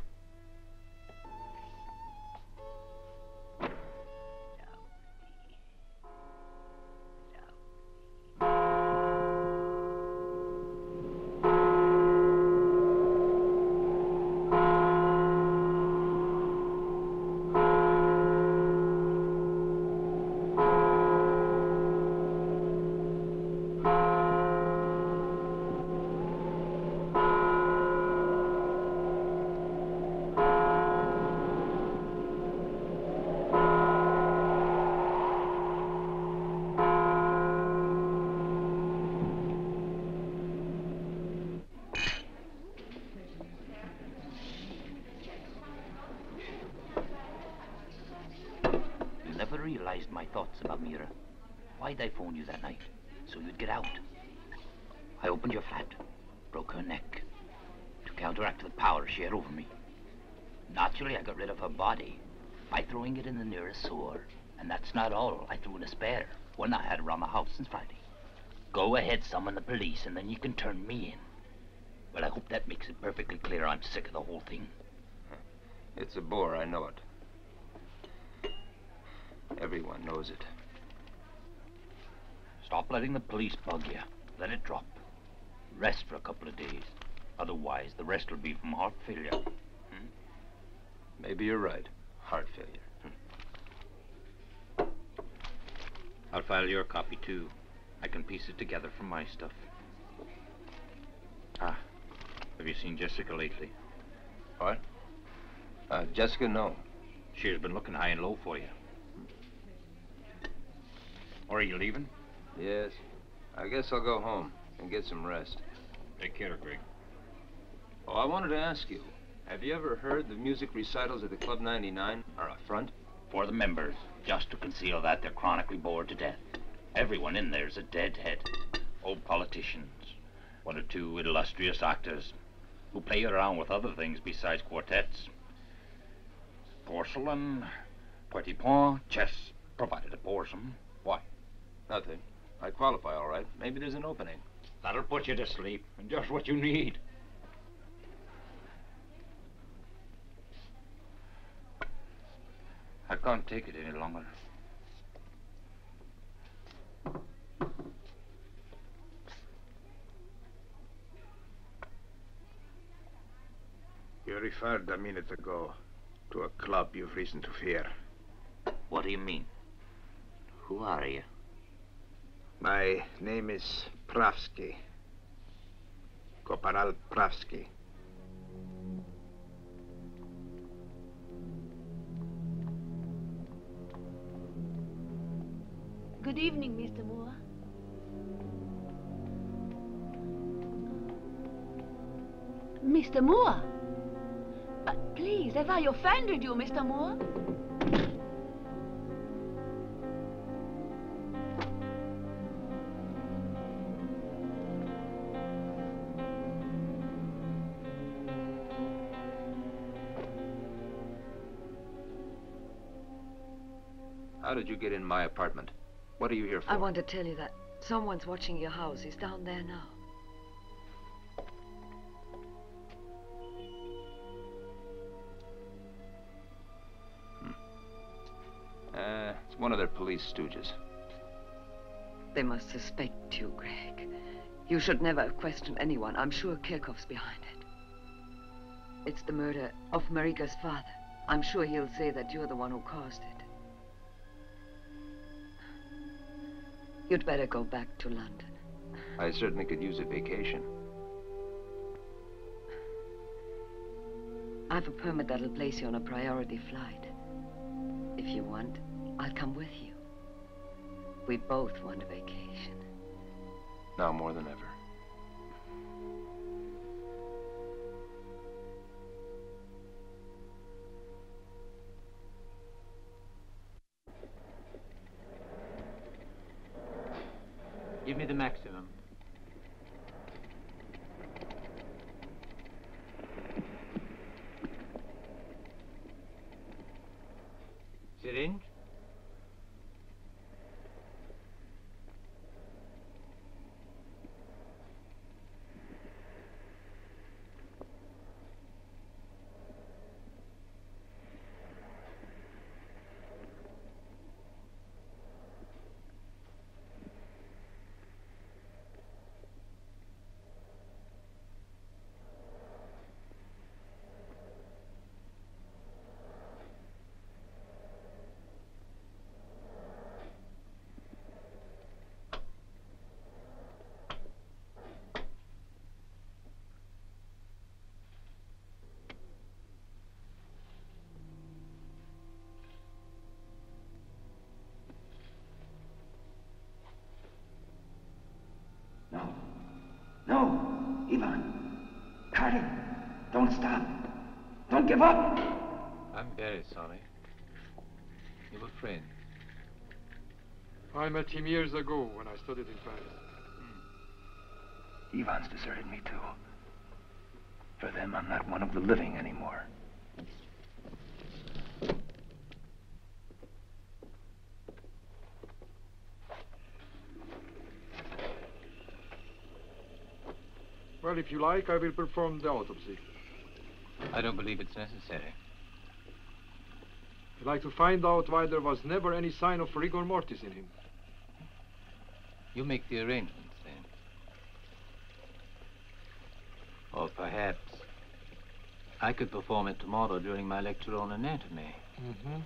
O: Realized my thoughts about Mira. Why'd I phone you that night? So you'd get out. I opened your flat, broke her neck, to counteract the power she had over me. Naturally, I got rid of her body by throwing it in the nearest sewer. And that's not all. I threw in a spare, one I had around the house since Friday. Go ahead, summon the police, and then you can turn me in. Well, I hope that makes it perfectly clear I'm sick of the whole thing.
D: It's a bore, I know it. Everyone knows it.
O: Stop letting the police bug you. Let it drop. Rest for a couple of days. Otherwise, the rest will be from heart failure.
D: Maybe you're right. Heart failure.
O: I'll file your copy, too. I can piece it together from my stuff. Ah, have you seen Jessica lately?
D: What? Jessica, no.
O: She has been looking high and low for you. Or are you leaving?
D: Yes. I guess I'll go home and get some rest.
K: Take care, Greg.
D: Oh, I wanted to ask you, have you ever heard the music recitals at the Club 99 are a front?
O: For the members, just to conceal that they're chronically bored to death. Everyone in there's a deadhead. Old politicians, one or two illustrious actors who play around with other things besides quartets. Porcelain, petit point, chess, provided it bores them. Why?
D: Nothing. I qualify all right. Maybe there's an opening.
O: That'll put you to sleep, and just what you need. I can't take it any longer.
S: You referred a minute ago to a club you've reason to fear.
O: What do you mean? Who are you?
S: My name is Pravsky. Korporal Pravsky.
V: Good evening, Mr. Moore. Mr. Moore? But please, have I offended you, Mr. Moore?
L: How did you get in my apartment? What are you here for?
H: I want to tell you that someone's watching your house. He's down there now.
L: It's one of their police stooges.
H: They must suspect you, Greg. You should never have questioned anyone. I'm sure Kirchhoff's behind it. It's the murder of Marika's father. I'm sure he'll say that you're the one who caused it. You'd better go back to London.
L: I certainly could use a vacation.
H: I have a permit that'll place you on a priority flight. If you want, I'll come with you. We both want a vacation.
L: Now more than ever.
Q: Give me the maximum. Syringe?
A: No, Ivan. Carter, don't stop. Don't give up.
Q: I'm very sorry. You were friends.
M: I met him years ago when I studied in Paris.
A: Ivan's deserted me too. For them, I'm not one of the living anymore.
M: Well, if you like, I will perform the autopsy.
Q: I don't believe it's necessary.
M: I'd like to find out why there was never any sign of rigor mortis in him.
Q: You make the arrangements, then. Or perhaps I could perform it tomorrow during my lecture on anatomy.
M: Mm-hmm.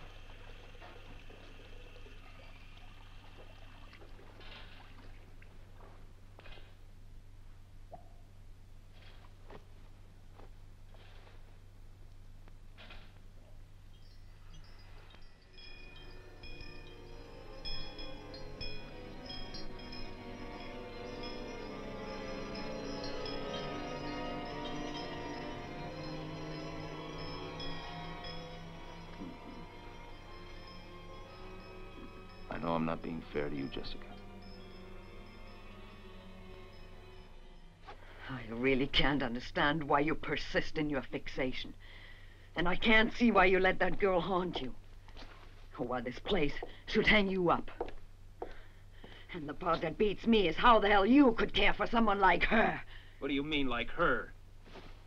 L: I know I'm not being fair to you, Jessica.
H: I really can't understand why you persist in your fixation. And I can't see why you let that girl haunt you. Or why this place should hang you up. And the part that beats me is how the hell you could care for someone like her.
J: What do you mean, like her?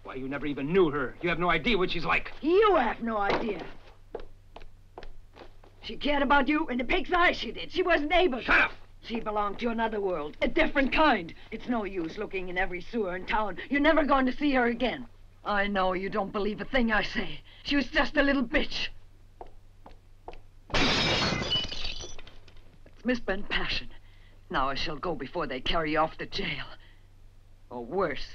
J: Why, you never even knew her. You have no idea what she's like.
H: You have no idea. She cared about you in the pig's eye, she did. She wasn't able to.
J: Shut up!
H: She belonged to another world, a different kind. It's no use looking in every sewer in town. You're never going to see her again. I know you don't believe a thing I say. She was just a little bitch. It's misspent passion. Now I shall go before they carry you off to jail. Or worse.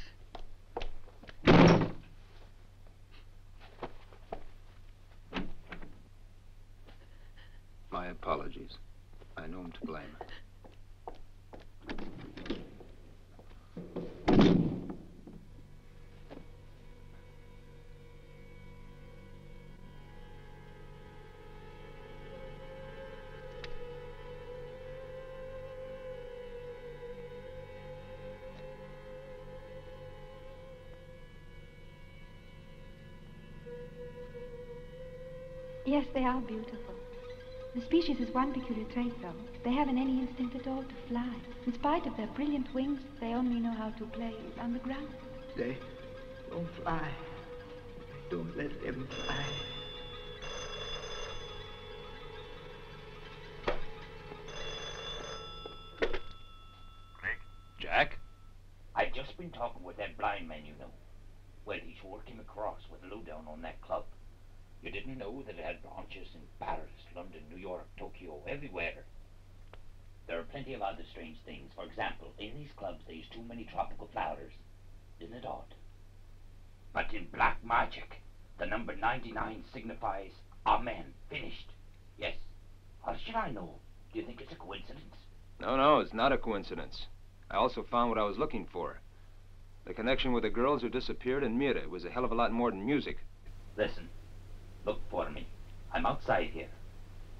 L: My apologies. I know I'm to blame.
V: Yes, they are beautiful.
B: The species has one peculiar trait, though. They haven't any instinct at all to fly. In spite of their brilliant wings, they only know how to play on the ground.
A: They don't fly. Don't let them fly.
F: Jack? I've just been talking with that blind man, you know. Well, he's working across with lowdown on that club. You didn't know that it had branches in Paris, London, New York, Tokyo, everywhere. There are plenty of other strange things. For example, in these clubs they use too many tropical flowers. Isn't it odd? But in black magic, the number 99 signifies Amen, finished. Yes. How should I know? Do you think it's a coincidence?
D: No, it's not a coincidence. I also found what I was looking for. The connection with the girls who disappeared in Mira was a hell of a lot more than music.
F: Listen, look for me. I'm outside here.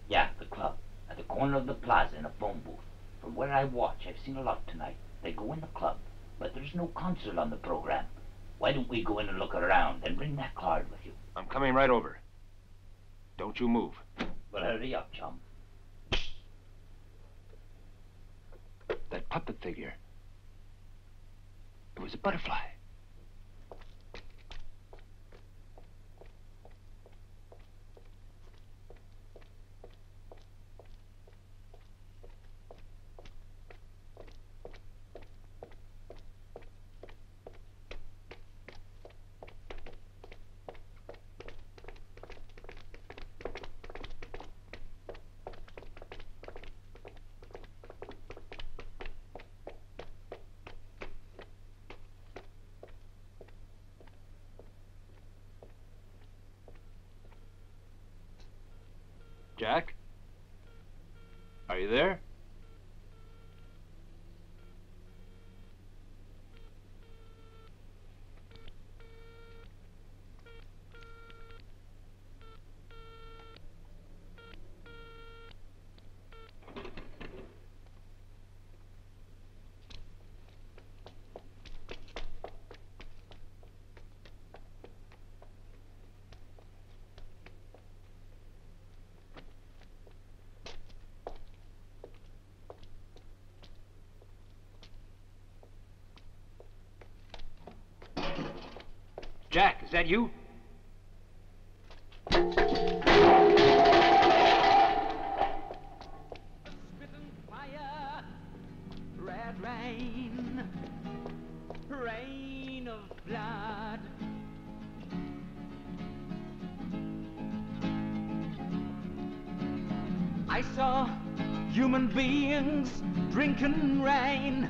F: Yeah, the club. At the corner of the plaza in a phone booth. From where I watch, I've seen a lot tonight. They go in the club, but there's no concert on the program. Why don't we go in and look around and bring that card with you?
D: I'm coming right over. Don't you move.
F: Well, hurry up, chum.
D: That puppet figure. It was a butterfly. Jack? Are you there? Jack, is that you?
E: Red rain, rain of blood. I saw human beings drinking rain,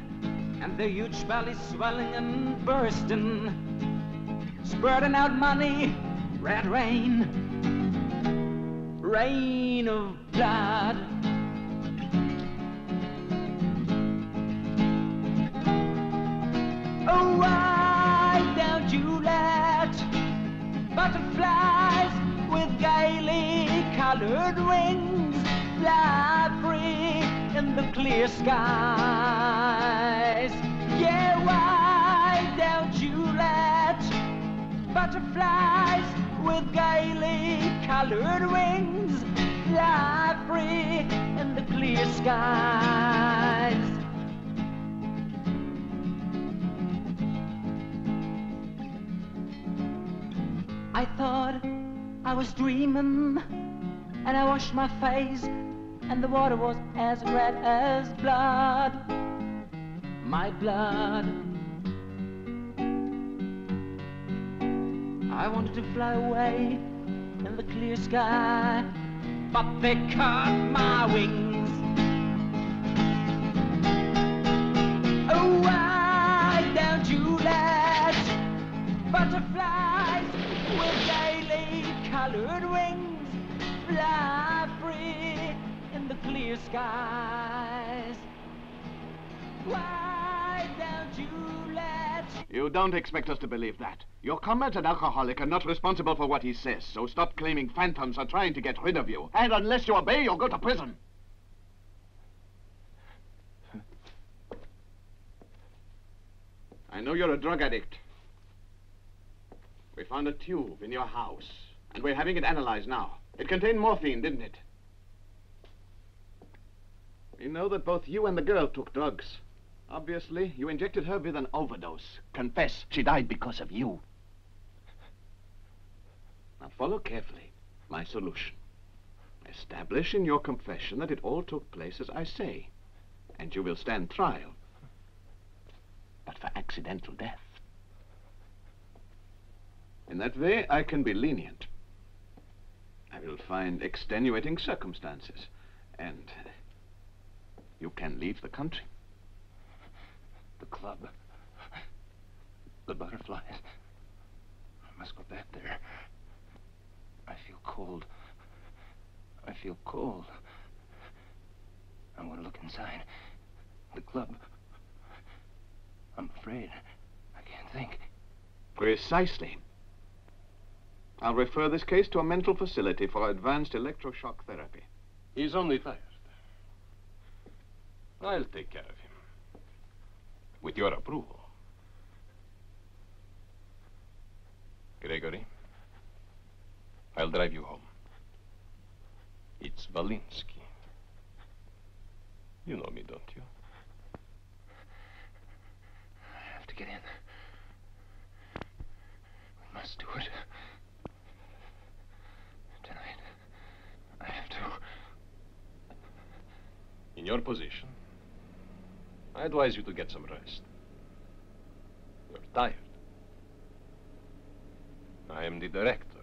E: and their huge bellies swelling and bursting, spurting out money. Red rain, rain of blood. Oh, why don't you let butterflies with gaily colored wings fly free in the clear skies? Yeah, why don't you let butterflies with gaily colored wings fly free in the clear skies? I thought I was dreaming, and I washed my face, and the water was as red as blood, my blood. I wanted to fly away in the clear sky, but they cut my wings. Oh, why don't you let butterflies with gaily colored wings fly free in the clear skies? Why don't you let...
C: You don't expect us to believe that. Your comrade's an alcoholic and not responsible for what he says, so stop claiming phantoms are trying to get rid of you. And unless you obey, you'll go to prison. I know you're a drug addict. We found a tube in your house, and we're having it analyzed now. It contained morphine, didn't it? I know that both you and the girl took drugs. Obviously, you injected her with an overdose. Confess, she died because of you. Now follow carefully my solution. Establish in your confession that it all took place as I say, and you will stand trial. But for accidental death. In that way, I can be lenient. I will find extenuating circumstances, and you can leave the country.
L: The club. The butterflies. I must go back there. I feel cold. I feel cold. I want to look inside. The club. I'm afraid. I can't think.
C: Precisely. I'll refer this case to a mental facility for advanced electroshock therapy.
K: He's only tired. I'll take care of him. With your approval. Gregory, I'll drive you home. It's Valinsky. You know me, don't you?
L: I have to get in. We must do it. Tonight. I have to.
K: In your position, I advise you to get some rest. You're tired. I am the director.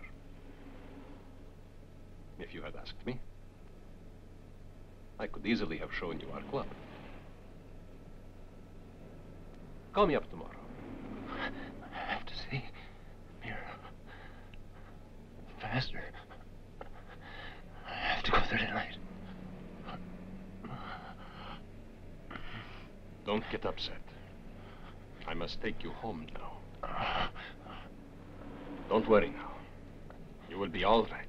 K: If you had asked me, I could easily have shown you our club. Call me up tomorrow.
L: I have to see Mira. Faster. I have to go there tonight.
K: Don't get upset. I must take you home now. Don't worry now. You will be all right.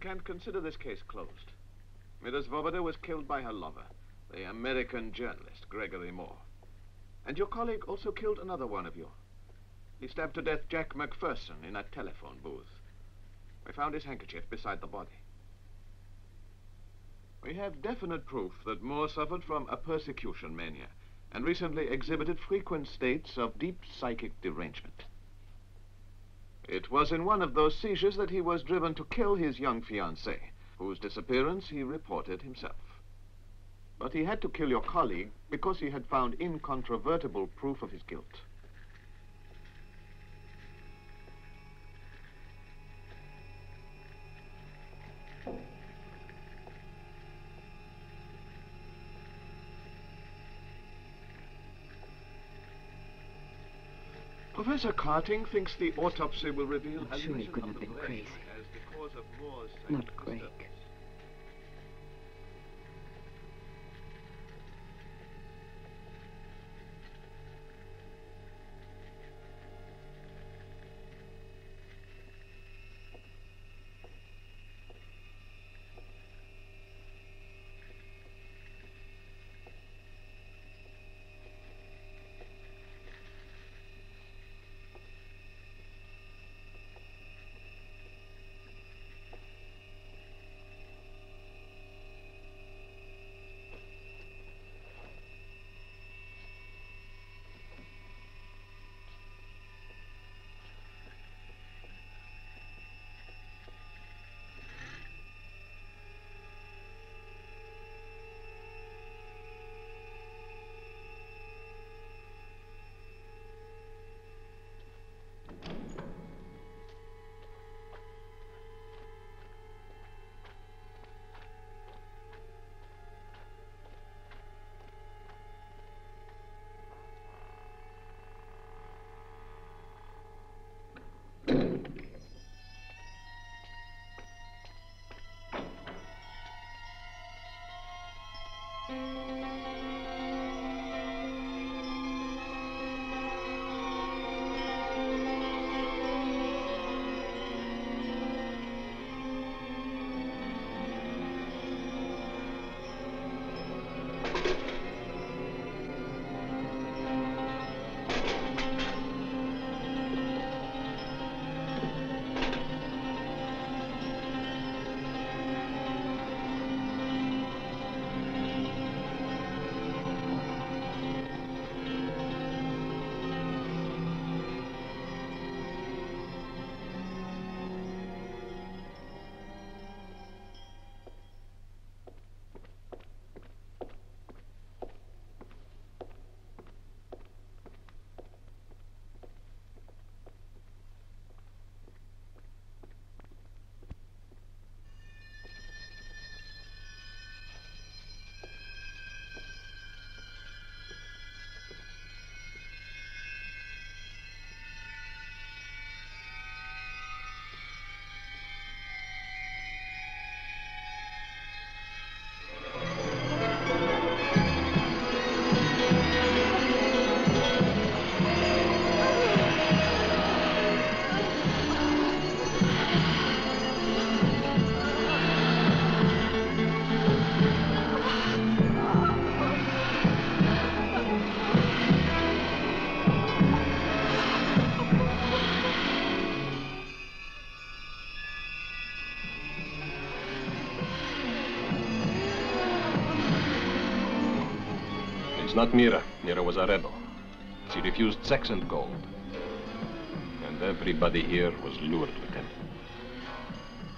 C: can consider this case closed. Mira Svoboda was killed by her lover, the American journalist, Gregory Moore. And your colleague also killed another one of you. He stabbed to death Jack McPherson in a telephone booth. We found his handkerchief beside the body. We have definite proof that Moore suffered from a persecution mania and recently exhibited frequent states of deep psychic derangement. It was in one of those seizures that he was driven to kill his young fiancée, whose disappearance he reported himself. But he had to kill your colleague because he had found incontrovertible proof of his guilt. Professor Carting thinks the autopsy will reveal...
H: I'm sure he couldn't have been crazy.
C: As the cause of Moore's
H: Not Greg.
K: Not Mira. Mira was a rebel. She refused sex and gold. And everybody here was lured with them.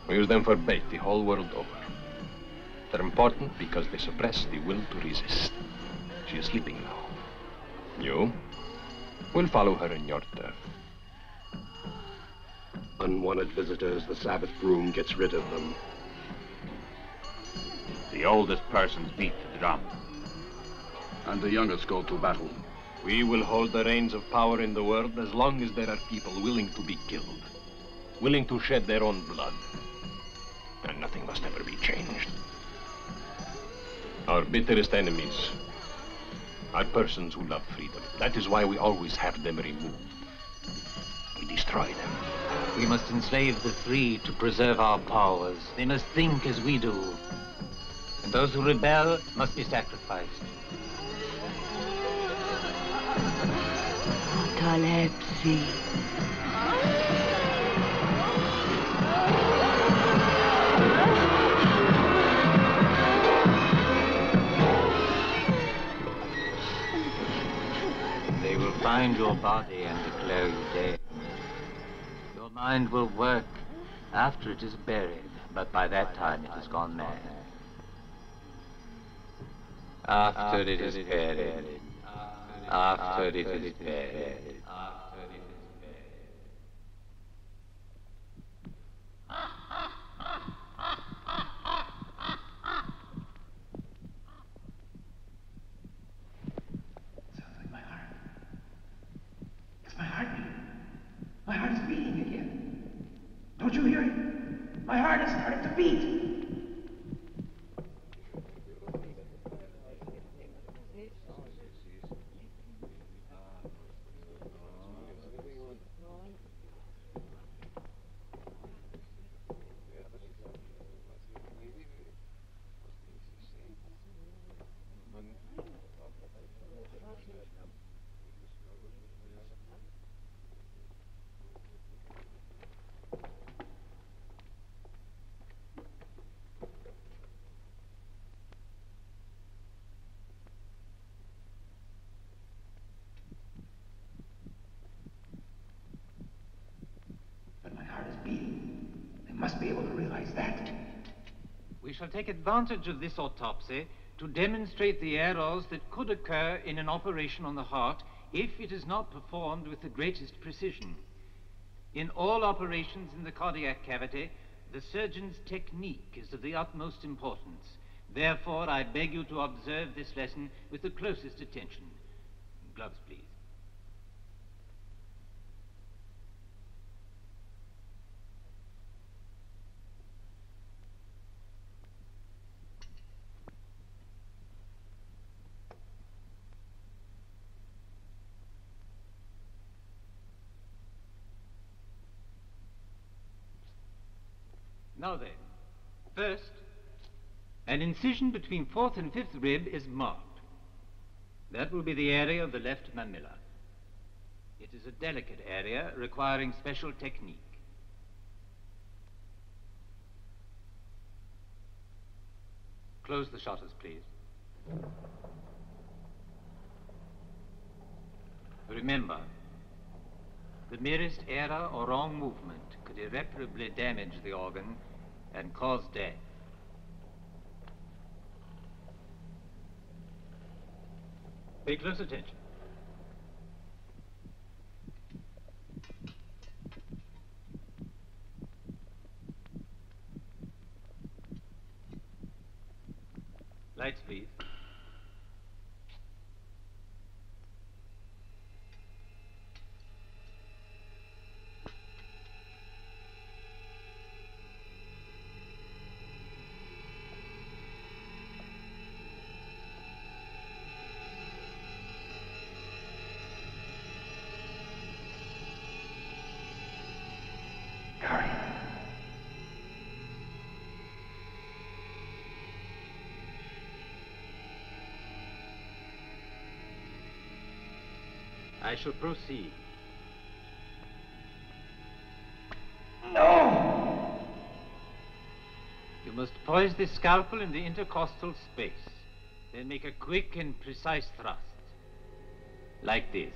K: We use them for bait the whole world over. They're important because they suppress the will to resist. She is sleeping now. You will follow her in your turn.
G: Unwanted visitors, the Sabbath broom gets rid of them.
F: The oldest persons beat the drum.
G: And the youngest go to battle.
K: We will hold the reins of power in the world as long as there are people willing to be killed, willing to shed their own blood. And nothing must ever be changed. Our bitterest enemies are persons who love freedom. That is why we always have them removed. We destroy them.
Q: We must enslave the free to preserve our powers. They must think as we do. And those who rebel must be sacrificed.
V: Catalepsy.
Q: They will find your body and declare you dead. Your mind will work after it is buried, but by that time it has gone mad. After it is buried. After it is buried.
A: My heartbeat. My heart is beating again. Don't you hear it? My heart has started to beat. Must be able to realize that.
P: We shall take advantage of this autopsy to demonstrate the errors that could occur in an operation on the heart if it is not performed with the greatest precision. In all operations in the cardiac cavity, the surgeon's technique is of the utmost importance. Therefore, I beg you to observe this lesson with the closest attention. Gloves, please. Now then, first, an incision between 4th and 5th rib is marked. That will be the area of the left mamilla. It is a delicate area requiring special technique. Close the shutters, please. Remember, the merest error or wrong movement could irreparably damage the organ and cause death. Pay close attention. Lights, please. I shall proceed.
A: No!
P: You must poise the scalpel in the intercostal space. Then make a quick and precise thrust. Like this.